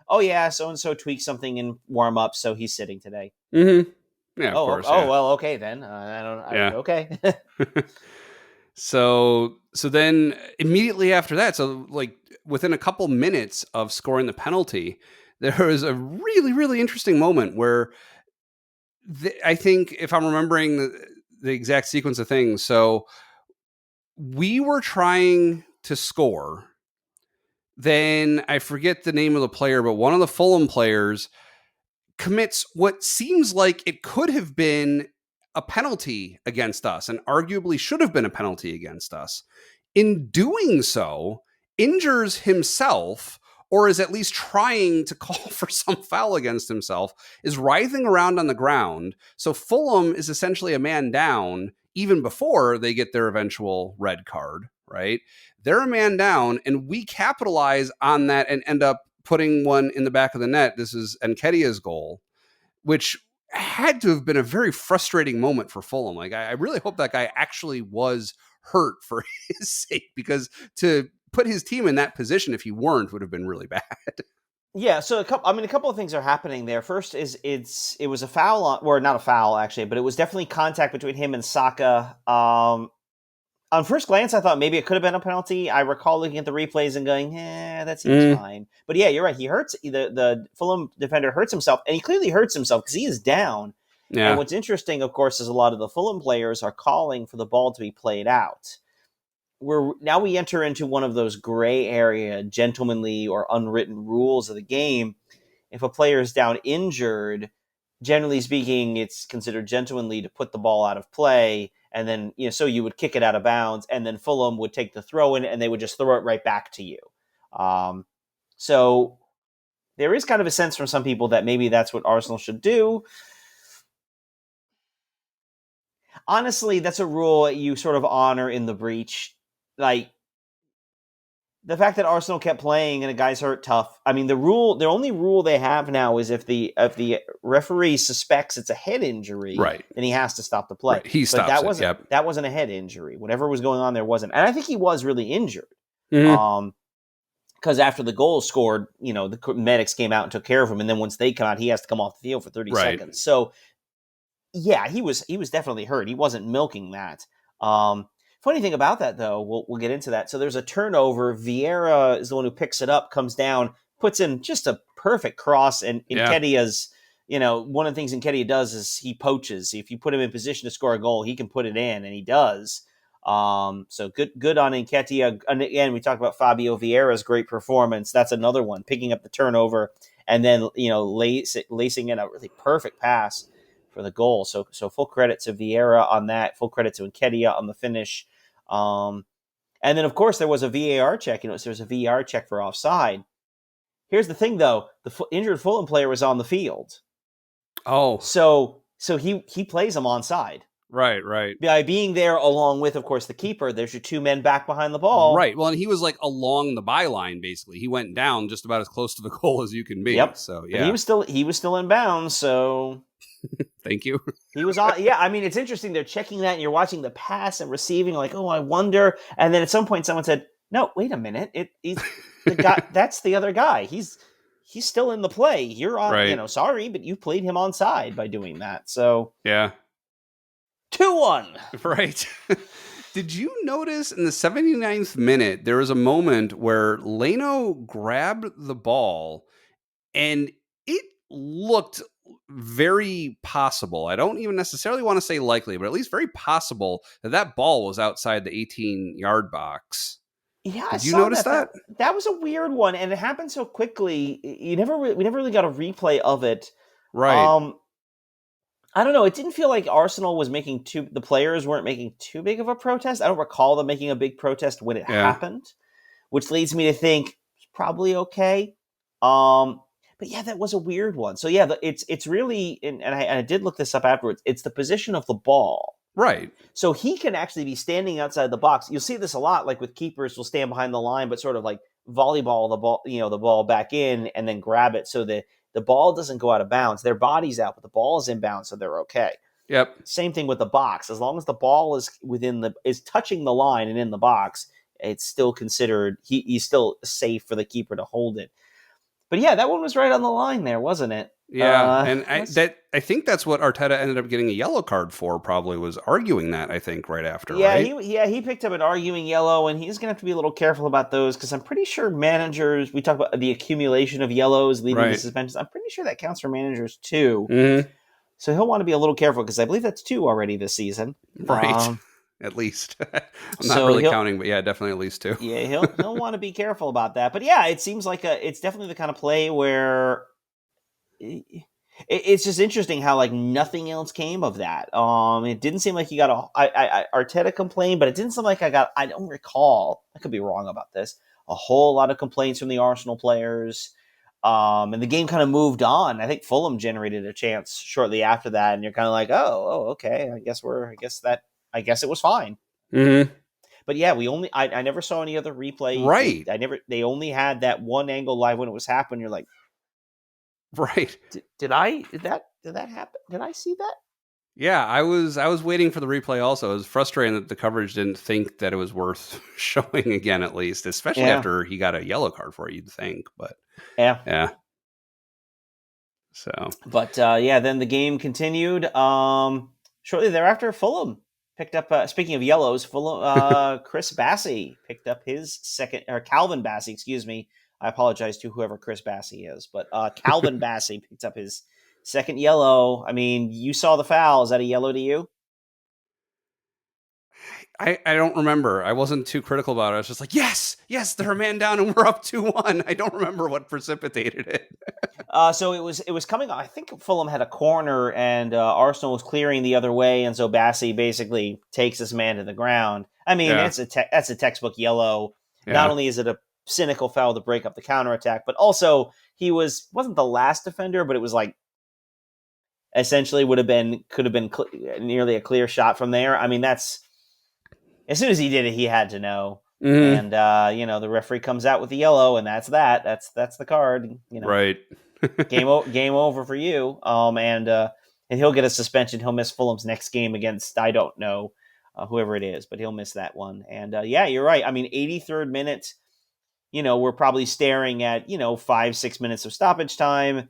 oh, yeah, so-and-so tweaked something in warm-up, so he's sitting today. Mm-hmm. Yeah, of course. Oh, well, okay, then. Okay. So then immediately after that, so like within a couple minutes of scoring the penalty, there was a really, really interesting moment where I think, if I'm remembering the exact sequence of things, so we were trying to score. Then I forget the name of the player, but one of the Fulham players commits what seems like it could have been a penalty against us and arguably should have been a penalty against us. In doing so, injures himself, or is at least trying to call for some foul against himself, is writhing around on the ground. So Fulham is essentially a man down even before they get their eventual red card, right? They're a man down, and we capitalize on that and end up putting one in the back of the net. This is Nketiah's goal, which had to have been a very frustrating moment for Fulham. Like, I really hope that guy actually was hurt for his sake, because to put his team in that position, if he weren't, would have been really bad. Yeah, so a couple of things are happening there. First is it was a foul, or not a foul actually, but it was definitely contact between him and Saka. On first glance, I thought maybe it could have been a penalty. I recall looking at the replays and going, that seems fine. But yeah, you're right. He hurts, the Fulham defender hurts himself, and he clearly hurts himself because he is down. And Yeah. what's interesting, of course, is a lot of the Fulham players are calling for the ball to be played out. Now we enter into one of those gray area, gentlemanly or unwritten rules of the game. If a player is down injured, generally speaking, it's considered gentlemanly to put the ball out of play, and then so you would kick it out of bounds, and then Fulham would take the throw in, and they would just throw it right back to you. So there is kind of a sense from some people that maybe that's what Arsenal should do. Honestly, that's a rule you sort of honor in the breach. Like, the fact that Arsenal kept playing and a guy's hurt, tough. I mean, the only rule they have now is if the referee suspects it's a head injury, Right. then he has to stop the play. Right. He stops that wasn't a head injury. Whatever was going on there wasn't. And I think he was really injured. Mm-hmm. Because after the goal was scored, the medics came out and took care of him, and then once they come out, he has to come off the field for 30 seconds. So, yeah, he was definitely hurt. He wasn't milking that. Funny thing about that, though, we'll get into that. So there's a turnover. Vieira is the one who picks it up, comes down, puts in just a perfect cross. And Nketiah's, one of the things Nketiah does is he poaches. If you put him in position to score a goal, he can put it in, and he does. So good on Nketiah. And again, we talked about Fabio Vieira's great performance. That's another one, picking up the turnover and then lacing in a really perfect pass for the goal. So full credit to Vieira on that. Full credit to Nketiah on the finish. And then, of course, there was a VAR check. There was a VAR check for offside. Here's the thing, though. The injured Fulham player was on the field. Oh. So he plays him onside. Right. By being there along with, of course, the keeper, there's your two men back behind the ball. Right. Well, and he was like along the byline, basically. He went down just about as close to the goal as you can be. Yep. So, yeah. But he was still in bounds, so... Thank you. He was on. Yeah, I mean, it's interesting. They're checking that, and you're watching the pass and receiving, like, oh, I wonder. And then at some point, someone said, "No, wait a minute. He's the guy. That's the other guy. He's still in the play. You're on. Right. Sorry, but you played him onside by doing that. So yeah, 2-1. Right. Did you notice in the 79th minute there was a moment where Leno grabbed the ball, and it looked very possible. I don't even necessarily want to say likely, but at least very possible that ball was outside the 18-yard box. Yeah, did you notice that? That was a weird one, and it happened so quickly. We never really got a replay of it. Right. I don't know. It didn't feel like Arsenal was the players weren't making too big of a protest. I don't recall them making a big protest when it happened, which leads me to think it's probably okay. But yeah, that was a weird one. So yeah, it's really, and I did look this up afterwards. It's the position of the ball, right? So he can actually be standing outside the box. You'll see this a lot, like with keepers, will stand behind the line, but sort of like volleyball the ball, the ball back in and then grab it so that the ball doesn't go out of bounds. Their body's out, but the ball is in bounds, so they're okay. Yep. Same thing with the box. As long as the ball is touching the line and in the box, it's still considered he's still safe for the keeper to hold it. But yeah, that one was right on the line there, wasn't it? Yeah, and I think that's what Arteta ended up getting a yellow card for. Probably was arguing that. I think right after. Yeah, right? he picked up an arguing yellow, and he's gonna have to be a little careful about those because I'm pretty sure managers. We talk about the accumulation of yellows leading to suspensions. I'm pretty sure that counts for managers too. Mm-hmm. So he'll want to be a little careful because I believe that's 2 already this season. Right. At least. I'm not really counting, but yeah, definitely at least 2. Yeah, he'll want to be careful about that. But yeah, it seems like it's definitely the kind of play where it's just interesting how like nothing else came of that. It didn't seem like he got Arteta complained, but it didn't seem like I don't recall, I could be wrong about this, a whole lot of complaints from the Arsenal players. And the game kind of moved on. I think Fulham generated a chance shortly after that, and you're kind of like, oh, okay. I guess it was fine. Mm-hmm. But yeah, I never saw any other replay. Right. They only had that one angle live when it was happening. You're like, right. Did that happen? Did I see that? Yeah, I was waiting for the replay also. It was frustrating that the coverage didn't think that it was worth showing again, at least, especially after he got a yellow card for it, you'd think. But yeah. So, but then the game continued. Shortly thereafter, Fulham picked up. Speaking of yellows, Chris Bassey picked up his second, or Calvin Bassey, excuse me. I apologize to whoever Chris Bassey is, but Calvin Bassey picked up his second yellow. I mean, you saw the foul. Is that a yellow to you? I don't remember. I wasn't too critical about it. I was just like, yes, they're a man down and we're up 2-1. I don't remember what precipitated it. So it was coming. I think Fulham had a corner, and Arsenal was clearing the other way, and so Bassey basically takes this man to the ground. I mean, Yeah, that's a textbook yellow. Not yeah. only is it a cynical foul to break up the counterattack, but also he wasn't the last defender, but it was like essentially could have been nearly a clear shot from there. I mean, that's as soon as he did it, he had to know. Hmm. And the referee comes out with the yellow, and that's the card. Right. Game over for you. And he'll get a suspension. He'll miss Fulham's next game against I don't know whoever it is, but he'll miss that one. And yeah, you're right. I mean, 83rd minute. We're probably staring at 5-6 minutes of stoppage time.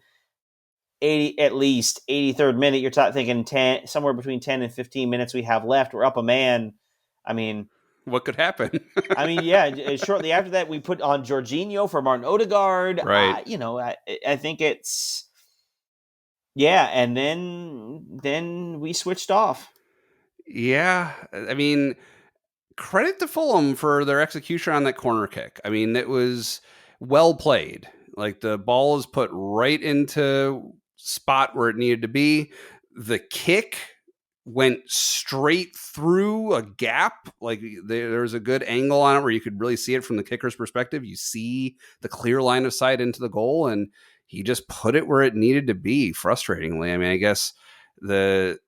80 at least 83rd minute. You're thinking 10 somewhere between 10 and 15 minutes we have left. We're up a man. I mean, What could happen? yeah. Shortly after that, we put on Jorginho for Martin Odegaard. Right. I think it's yeah, and then we switched off. Yeah. I mean, credit to Fulham for their execution on that corner kick. I mean, it was well played. Like the ball is put right into spot where it needed to be. The kick went straight through a gap. Like there's a good angle on it where you could really see it from the kicker's perspective. You see the clear line of sight into the goal, and he just put it where it needed to be. Frustratingly, I mean, I guess the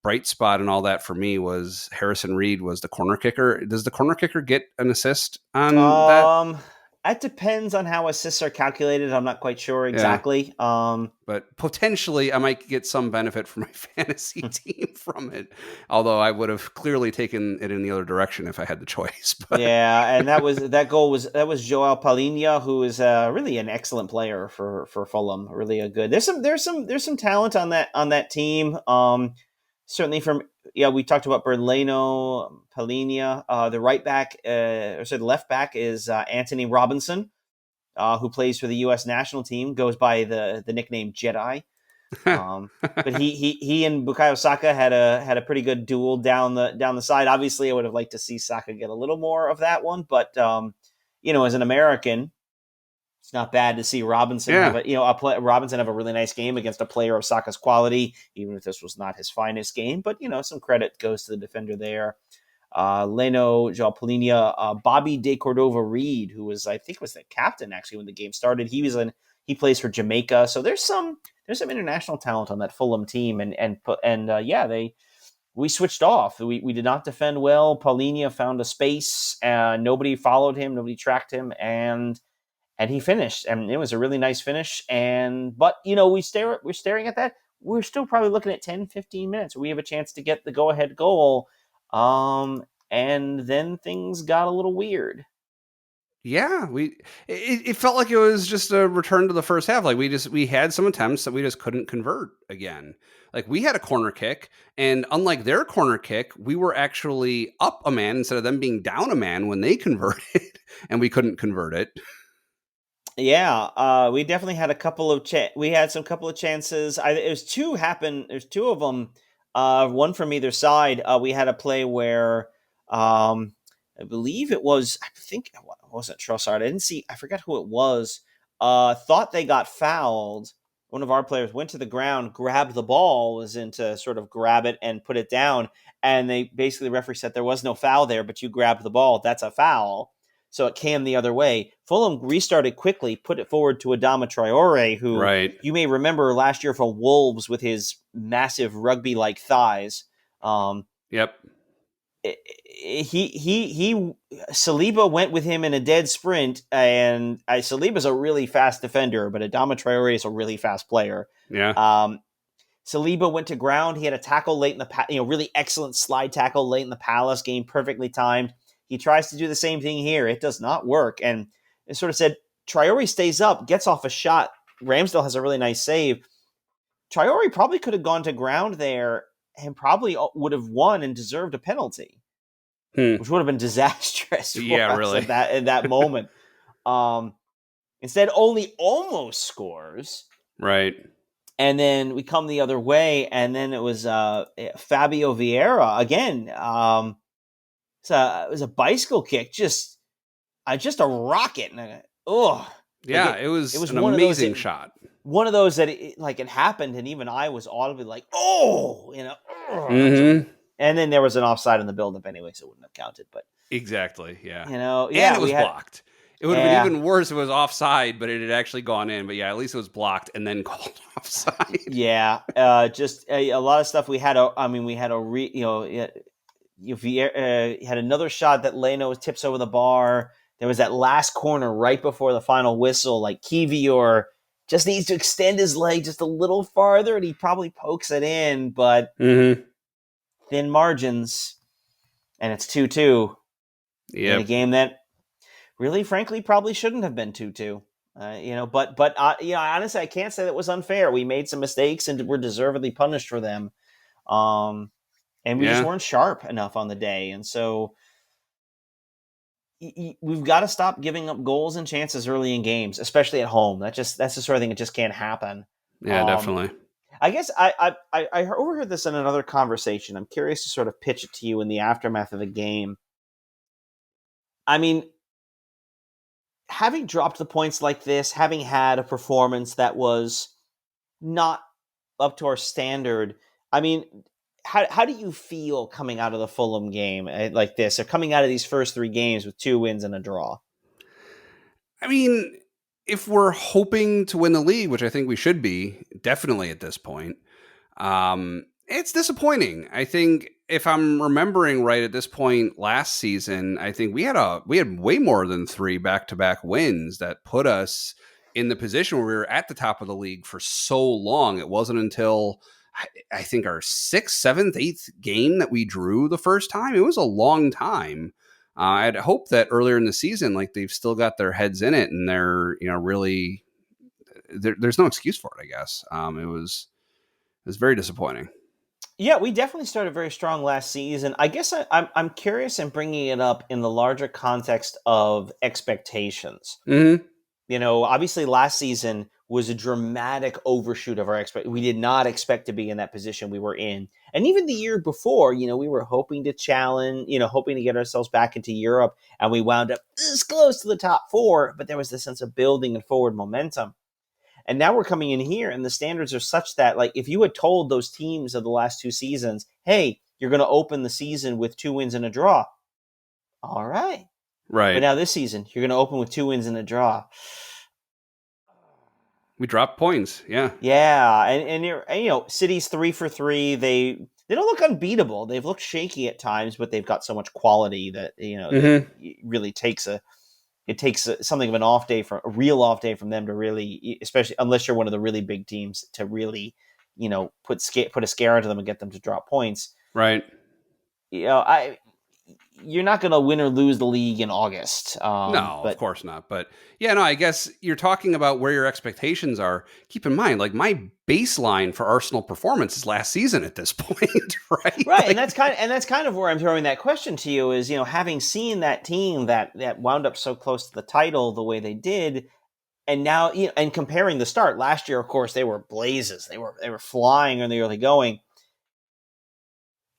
bright spot and all that for me was Harrison Reed was the corner kicker. Does the corner kicker get an assist on that? Um, that depends on how assists are calculated. I'm not quite sure Yeah. exactly. But potentially I might get some benefit for my fantasy team from it. Although I would have clearly taken it in the other direction if I had the choice. But Yeah, and that was Joao Palhinha, who is really an excellent player for Fulham. Really a good. There's some talent on that team. Certainly from we talked about Berlano, Palhinha. The right back, the left back is Anthony Robinson, who plays for the U.S. national team. Goes by the nickname Jedi. Um, but he and Bukayo Saka had a pretty good duel down the side. Obviously, I would have liked to see Saka get a little more of that one, but as an American, it's not bad to see Robinson have yeah. Robinson have a really nice game against a player of Saka's quality, even if this was not his finest game. But some credit goes to the defender there. Leno, Joao Polinia, Bobby De Cordova Reed, who was I think was the captain actually when the game started. He plays for Jamaica, so there's some international talent on that Fulham team, we switched off. We did not defend well. Paulinho found a space, nobody followed him, nobody tracked him, and he finished, and it was a really nice finish. But we're staring at that. We're still probably looking at 10, 15 minutes. We have a chance to get the go ahead goal. And then things got a little weird. Yeah, it felt like it was just a return to the first half. Like we had some attempts that we just couldn't convert again. Like we had a corner kick, and unlike their corner kick, we were actually up a man instead of them being down a man when they converted, and we couldn't convert it. Yeah, we definitely had a couple of we had some couple of chances. It was two happen. There's two of them. One from either side. We had a play where, I believe it was. I think it wasn't Trossard. I didn't see. I forgot who it was. Thought they got fouled. One of our players went to the ground, grabbed the ball, was in to sort of grab it and put it down, and the referee said there was no foul there, but you grabbed the ball. That's a foul. So it came the other way. Fulham restarted quickly, put it forward to Adama Traore, who Right. you may remember last year for Wolves with his massive rugby-like thighs. Yep. He Saliba went with him in a dead sprint, and Saliba's a really fast defender, but Adama Traore is a really fast player. Yeah. Saliba went to ground. He had a tackle late in the really excellent slide tackle late in the Palace game, perfectly timed. He tries to do the same thing here. It does not work. And it sort of said, Traore stays up, gets off a shot. Ramsdale has a really nice save. Traore probably could have gone to ground there and probably would have won and deserved a penalty, which would have been disastrous for Yeah, us really. at that moment. Instead, only almost scores. Right. And then we come the other way, and then it was Fabio Vieira again. It was a bicycle kick, just a rocket. And Yeah, it was an one of those amazing shot. One of those that it happened, and even I was audibly like, "Oh," Mm-hmm. And then there was an offside in the build-up anyway, so it wouldn't have counted. But Exactly. Yeah. yeah, And it was blocked. It would have been even worse if it was offside, but it had actually gone in. But yeah, at least it was blocked and then called offside. Yeah, just a lot of stuff. We had had another shot that Leno tips over the bar. There was that last corner right before the final whistle. Like Kivior just needs to extend his leg just a little farther, and he probably pokes it in, but thin margins, and it's 2-2 in a game that really, frankly, probably shouldn't have been 2-2. But honestly, I can't say that was unfair. We made some mistakes and were deservedly punished for them. And we just weren't sharp enough on the day. And so we've got to stop giving up goals and chances early in games, especially at home. That's the sort of thing that just can't happen. Yeah, definitely. I guess I overheard this in another conversation. I'm curious to sort of pitch it to you in the aftermath of the game. I mean, having dropped the points like this, having had a performance that was not up to our standard, I mean, how do you feel coming out of the Fulham game like this, or coming out of these first 3 games with 2 wins and a draw? I mean, if we're hoping to win the league, which I think we should be, definitely at this point, it's disappointing. I think if I'm remembering right at this point last season, I think we had way more than 3 back-to-back wins that put us in the position where we were at the top of the league for so long. It wasn't until I think our 6th, 7th, 8th game that we drew the first time. It was a long time. I'd hope that earlier in the season, like they've still got their heads in it and they're, really, there's no excuse for it, I guess. It was very disappointing. Yeah, we definitely started very strong last season. I guess I'm curious in bringing it up in the larger context of expectations. Mm-hmm. Obviously last season was a dramatic overshoot of our we did not expect to be in that position we were in. And even the year before, we were hoping to challenge, hoping to get ourselves back into Europe, and we wound up this close to the top 4, but there was this sense of building and forward momentum. And now we're coming in here, and the standards are such that, like, if you had told those teams of the last 2 seasons, hey, you're going to open the season with 2 wins and a draw. All right. Right. But now this season, you're going to open with 2 wins and a draw. We dropped points. Yeah. Yeah. And City's 3 for 3. They don't look unbeatable. They've looked shaky at times, but they've got so much quality that, it really takes something of an off day, a real off day from them to really, especially unless you're one of the really big teams, to really, put a scare into them and get them to drop points. Right. You're not going to win or lose the league in August. No, of course not. But yeah, no, I guess you're talking about where your expectations are. Keep in mind, like my baseline for Arsenal performance is last season at this point, right? Right, and that's kind of where I'm throwing that question to you is, having seen that team that wound up so close to the title the way they did, and now, and comparing the start last year, of course, they were blazes. They were flying in the early going.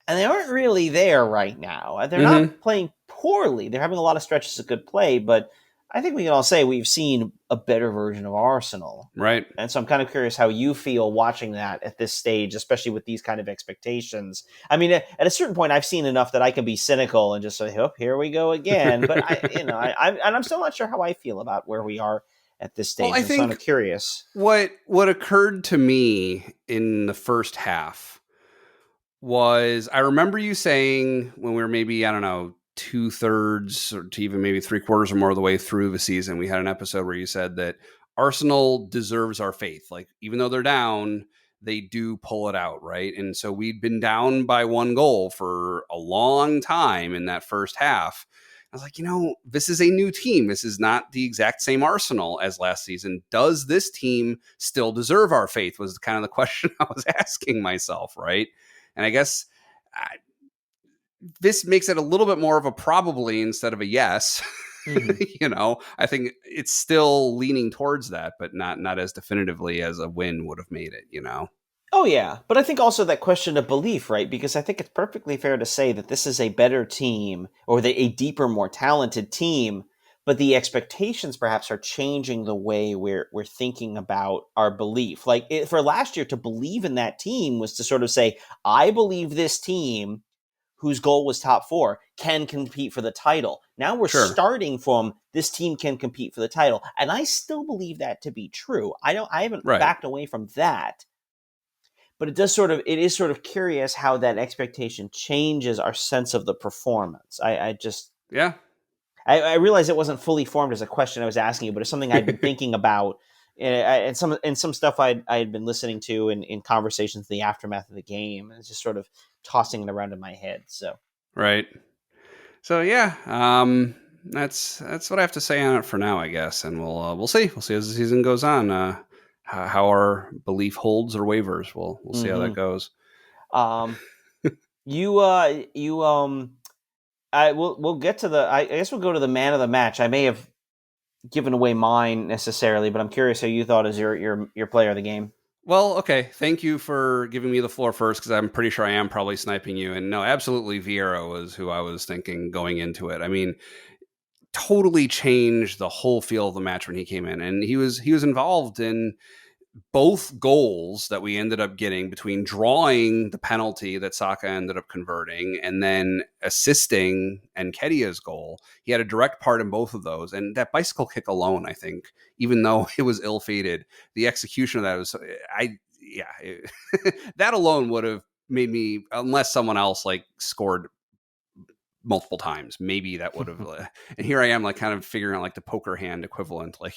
And they aren't really there right now. They're not playing poorly. They're having a lot of stretches of good play, but I think we can all say we've seen a better version of Arsenal. Right. And so I'm kind of curious how you feel watching that at this stage, especially with these kind of expectations. I mean, at a certain point, I've seen enough that I can be cynical and just say, "Oh, here we go again." But I'm still not sure how I feel about where we are at this stage. Well, I think I'm curious. What occurred to me in the first half was, I remember you saying when we were maybe, I don't know, 2/3 or to even maybe 3/4 or more of the way through the season, we had an episode where you said that Arsenal deserves our faith. Like, even though they're down, they do pull it out, right? And so we'd been down by 1 goal for a long time in that first half. I was like, this is a new team. This is not the exact same Arsenal as last season. Does this team still deserve our faith? Was kind of the question I was asking myself, right? And I guess this makes it a little bit more of a probably instead of a yes. Mm-hmm. I think it's still leaning towards that, but not as definitively as a win would have made it. Oh, yeah. But I think also that question of belief, right? Because I think it's perfectly fair to say that this is a better team or a deeper, more talented team, but the expectations perhaps are changing the way we're thinking about our belief. Like for last year, to believe in that team was to sort of say, I believe this team, whose goal was top four, can compete for the title. Now we're Sure. starting from this team can compete for the title. And I still believe that to be true. I haven't Right. backed away from that. But it is sort of curious how that expectation changes our sense of the performance. Yeah. I realize it wasn't fully formed as a question I was asking you, but it's something I'd been thinking about, and some stuff I had been listening to in conversations in the aftermath of the game, and it's just sort of tossing it around in my head. So Right. So yeah, that's what I have to say on it for now, I guess, and we'll see as the season goes on, how our belief holds or wavers. We'll see how that hmm goes. um, you I we'll get to the. I guess we'll go to the man of the match. I may have given away mine necessarily, but I'm curious how you thought as your player of the game. Well, okay. Thank you for giving me the floor first, because I'm pretty sure I am probably sniping you. And no, absolutely, Vieira was who I was thinking going into it. I mean, totally changed the whole feel of the match when he came in, and he was involved in both goals that we ended up getting, between drawing the penalty that Saka ended up converting and then assisting Nketiah's goal. He had a direct part in both of those. And that bicycle kick alone, I think, even though it was ill-fated, the execution of that was, that alone would have made me, unless someone else like scored multiple times, maybe that would have, and here I am like kind of figuring out like the poker hand equivalent, like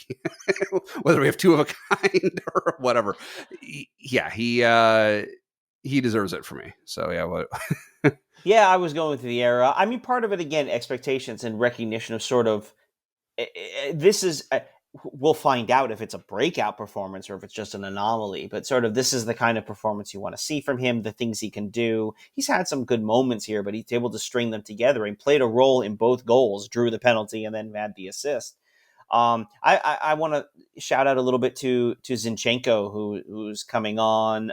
whether we have two of a kind or whatever. He deserves it for me. So yeah, what? Yeah, I was going with the era. I mean, part of it again, expectations and recognition of sort of this is. We'll find out if it's a breakout performance or if it's just an anomaly. But sort of this is the kind of performance you want to see from him. The things he can do. He's had some good moments here, but he's able to string them together and played a role in both goals. Drew the penalty and then had the assist. I want to shout out a little bit to Zinchenko, who's coming on.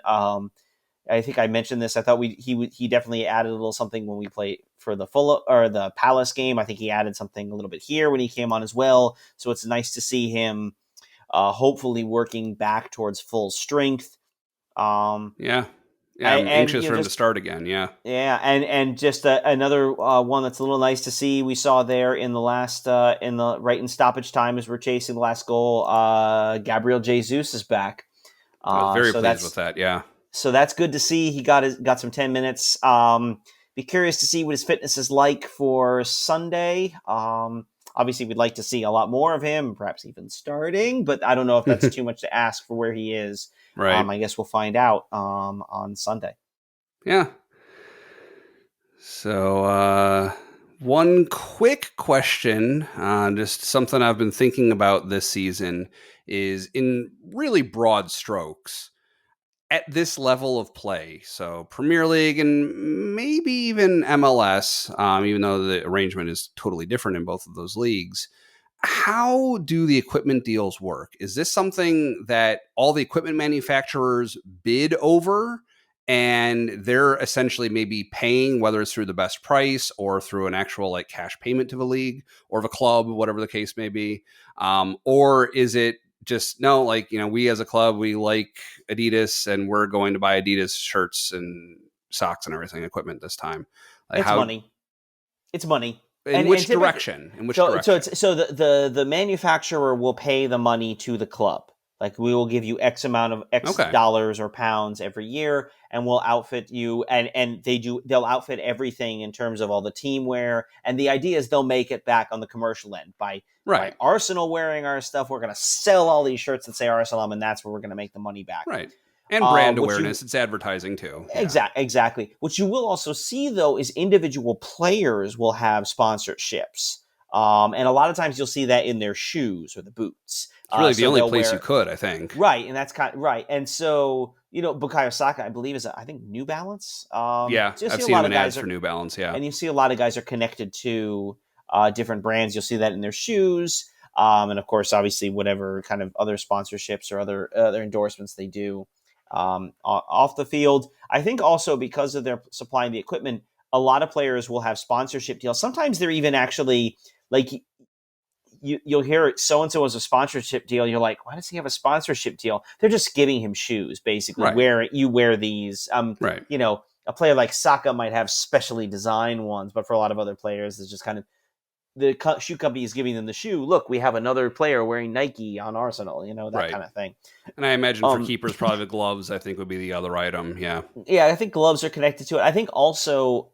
I think I mentioned this. I thought he definitely added a little something when we played for the Fulham or the Palace game. I think he added something a little bit here when he came on as well. So it's nice to see him hopefully working back towards full strength. Yeah, I'm And anxious for him to start again. Yeah, and just another one that's a little nice to see. We saw there in the last in stoppage time as we're chasing the last goal. Gabriel Jesus is back. I was very So pleased with that. Yeah. So that's good to see. He got some 10 minutes. Be curious to see what his fitness is like for Sunday. Obviously, we'd like to see a lot more of him, perhaps even starting, but I don't know if that's too much to ask for where he is. Right. I guess we'll find out on Sunday. Yeah. So, one quick question, just something I've been thinking about this season, is in really broad strokes, at this level of play, so Premier League and maybe even MLS, even though the arrangement is totally different in both of those leagues, how do the equipment deals work? Is this something that all the equipment manufacturers bid over, and they're essentially maybe paying, whether it's through the best price or through an actual like cash payment to the league or the club, whatever the case may be? Or is it just, no, like, we as a club, we like Adidas and we're going to buy Adidas shirts and socks and everything, equipment this time? Like, It's how, money. It's money. in which direction? In which direction? So the manufacturer will pay the money to the club. Like we will give you X amount of X Okay. dollars or pounds every year, and we'll outfit you. And they'll outfit everything in terms of all the team wear. And the idea is they'll make it back on the commercial end by Arsenal wearing our stuff. We're going to sell all these shirts that say Arsenal, and that's where we're going to make the money back. Right. And brand awareness, it's advertising too. Yeah. Exactly. What you will also see, though, is individual players will have sponsorships. And a lot of times you'll see that in their shoes or the boots. It's really the only place you could, I think. Right, and that's right. And so Bukayo Saka, I believe, is I think New Balance. Yeah, So you'll I've see a seen lot him of in ads guys for are, New Balance. Yeah, and you see a lot of guys are connected to different brands. You'll see that in their shoes, and of course, obviously, whatever kind of other sponsorships or other endorsements they do off the field. I think also because of their supplying the equipment, a lot of players will have sponsorship deals. Sometimes they're even actually like you'll hear so and so has a sponsorship deal. You're like, why does he have a sponsorship deal? They're just giving him shoes, basically. right, Wear these. right. A player like Saka might have specially designed ones, but for a lot of other players, it's just kind of the shoe company is giving them the shoe. Look, we have another player wearing Nike on Arsenal. That Right. kind of thing. And I imagine for Um, keepers, probably the gloves, I think, would be the other item. Yeah. yeah, I think gloves are connected to it. I think also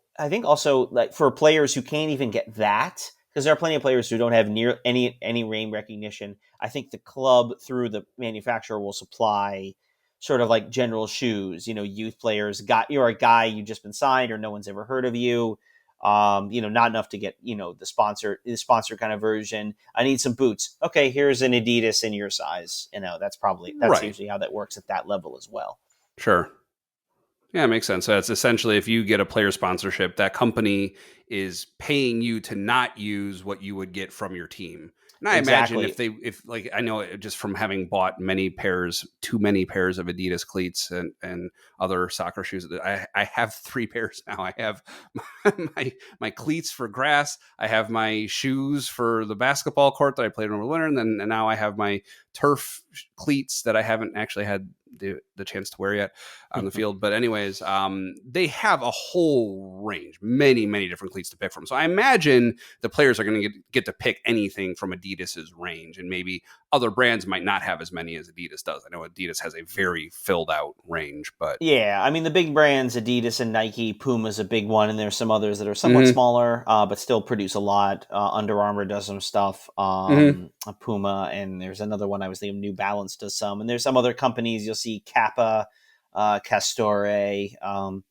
like for players who can't even get that, because there are plenty of players who don't have near any name recognition. I think the club through the manufacturer will supply sort of like general shoes. Youth players got you're a guy you've just been signed or no one's ever heard of you. Not enough to get the sponsor kind of version. I need some boots. Okay, here's an Adidas in your size. That's Right. usually how that works at that level as well. Sure. Yeah, it makes sense. So it's essentially if you get a player sponsorship, that company is paying you to not use what you would get from your team. And I imagine Exactly. if like I know it just from having bought too many pairs of Adidas cleats and other soccer shoes. I have 3 pairs now. I have my cleats for grass. I have my shoes for the basketball court that I played over the winter, and now I have my turf cleats that I haven't actually had the chance to wear yet on the field. But anyways, they have a whole range, many different cleats to pick from. So I imagine the players are going to get to pick anything from Adidas's range, and maybe other brands might not have as many as Adidas does. I know Adidas has a very filled out range, but Yeah, I mean the big brands, Adidas and Nike, Puma's a big one, and there's some others that are somewhat mm-hmm, smaller, but still produce a lot. Under Armour does some stuff. mm-hmm, Puma, and there's another one I was thinking New Balance does some, and there's some other companies you'll see Kappa, Castore.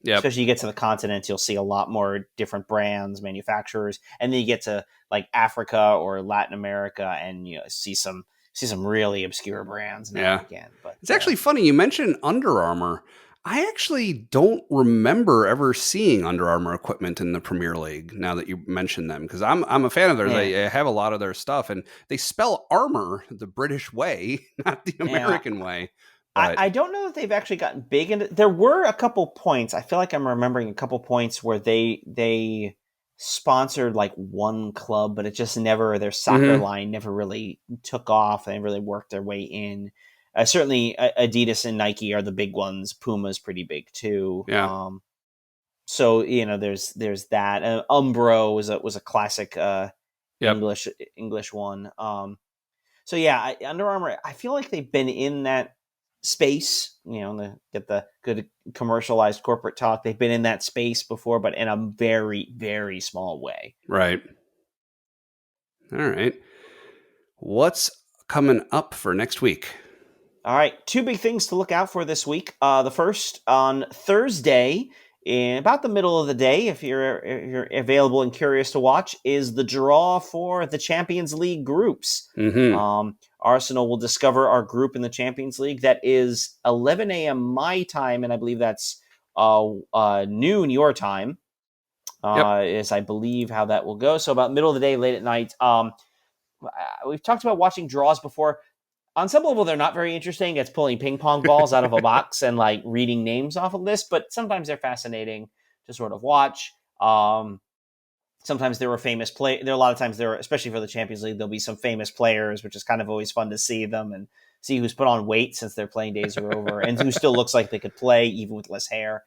yep, Especially you get to the continent, you'll see a lot more different brands, manufacturers, and then you get to like Africa or Latin America, and see some really obscure brands now and yeah. again. But It's actually funny you mentioned Under Armour. I actually don't remember ever seeing Under Armour equipment in the Premier League. Now that you mentioned them, because I'm a fan of theirs. yeah. I have a lot of their stuff, and they spell armor the British way, not the Yeah, American way. I, But I don't know if they've actually gotten big into. There were a couple points. I feel like I'm remembering a couple points where they sponsored like one club, but it just never their soccer mhm, line never really took off. They never really worked their way in. Certainly, Adidas and Nike are the big ones. Puma's pretty big too. yeah, So there's that. Umbro was a classic yep, English one. So yeah, Under Armour. I feel like they've been in that space. Get the good commercialized corporate talk. They've been in that space before, but in a very very small way. right. All right. What's coming up for next week? All right, two big things to look out for this week. The first on Thursday, in about the middle of the day, if you're available and curious to watch, is the draw for the Champions League groups. Mm-hmm. Arsenal will discover our group in the Champions League. That is 11 a.m. my time, and I believe that's noon your time. Yep. Is I believe how that will go. So about middle of the day, late at night. We've talked about watching draws before. On some level, they're not very interesting. It's pulling ping pong balls out of a box and like reading names off a list, but sometimes they're fascinating to sort of watch. Sometimes there were famous play. There are a lot of times there, especially for the Champions League, there'll be some famous players, which is kind of always fun to see them and see who's put on weight since their playing days are over, and who still looks like they could play even with less hair.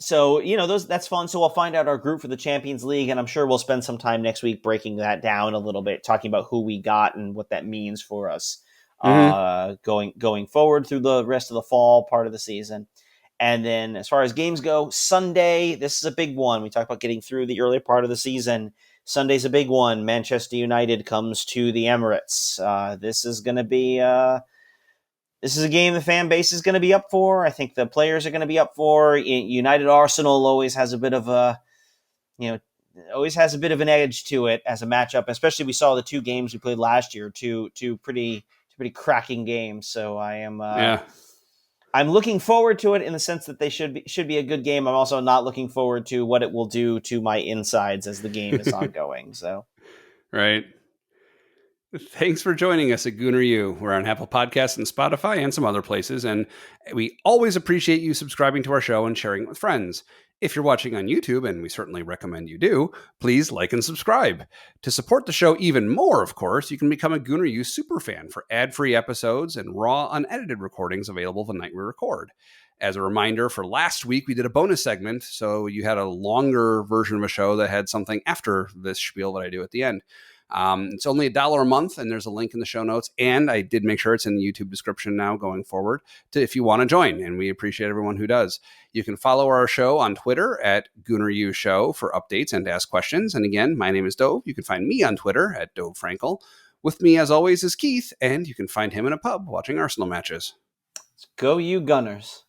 So that's fun. So we'll find out our group for the Champions League, and I'm sure we'll spend some time next week breaking that down a little bit, talking about who we got and what that means for us Mm-hmm. going forward through the rest of the fall part of the season. And then as far as games go, Sunday, this is a big one. We talked about getting through the early part of the season. Sunday's a big one. Manchester United comes to the Emirates. This is going to be this is a game the fan base is going to be up for. I think the players are going to be up for. United Arsenal always has a bit of an edge to it as a matchup. Especially we saw the two games we played last year, two pretty cracking games. So I am. Yeah. I'm looking forward to it in the sense that they should be a good game. I'm also not looking forward to what it will do to my insides as the game is ongoing. So Right. Thanks for joining us at Gooner U. We're on Apple Podcasts and Spotify and some other places, and we always appreciate you subscribing to our show and sharing it with friends. If you're watching on YouTube, and we certainly recommend you do, please like and subscribe. To support the show even more, of course, you can become a Gooner U superfan for ad-free episodes and raw, unedited recordings available the night we record. As a reminder, for last week, we did a bonus segment, so you had a longer version of a show that had something after this spiel that I do at the end. It's only $1 a month, and there's a link in the show notes. And I did make sure it's in the YouTube description now going forward if you want to join. And we appreciate everyone who does. You can follow our show on Twitter at GoonerU Show for updates and to ask questions. And again, my name is Dove. You can find me on Twitter at Dove Frankel. With me, as always, is Keith, and you can find him in a pub watching Arsenal matches. go you Gunners.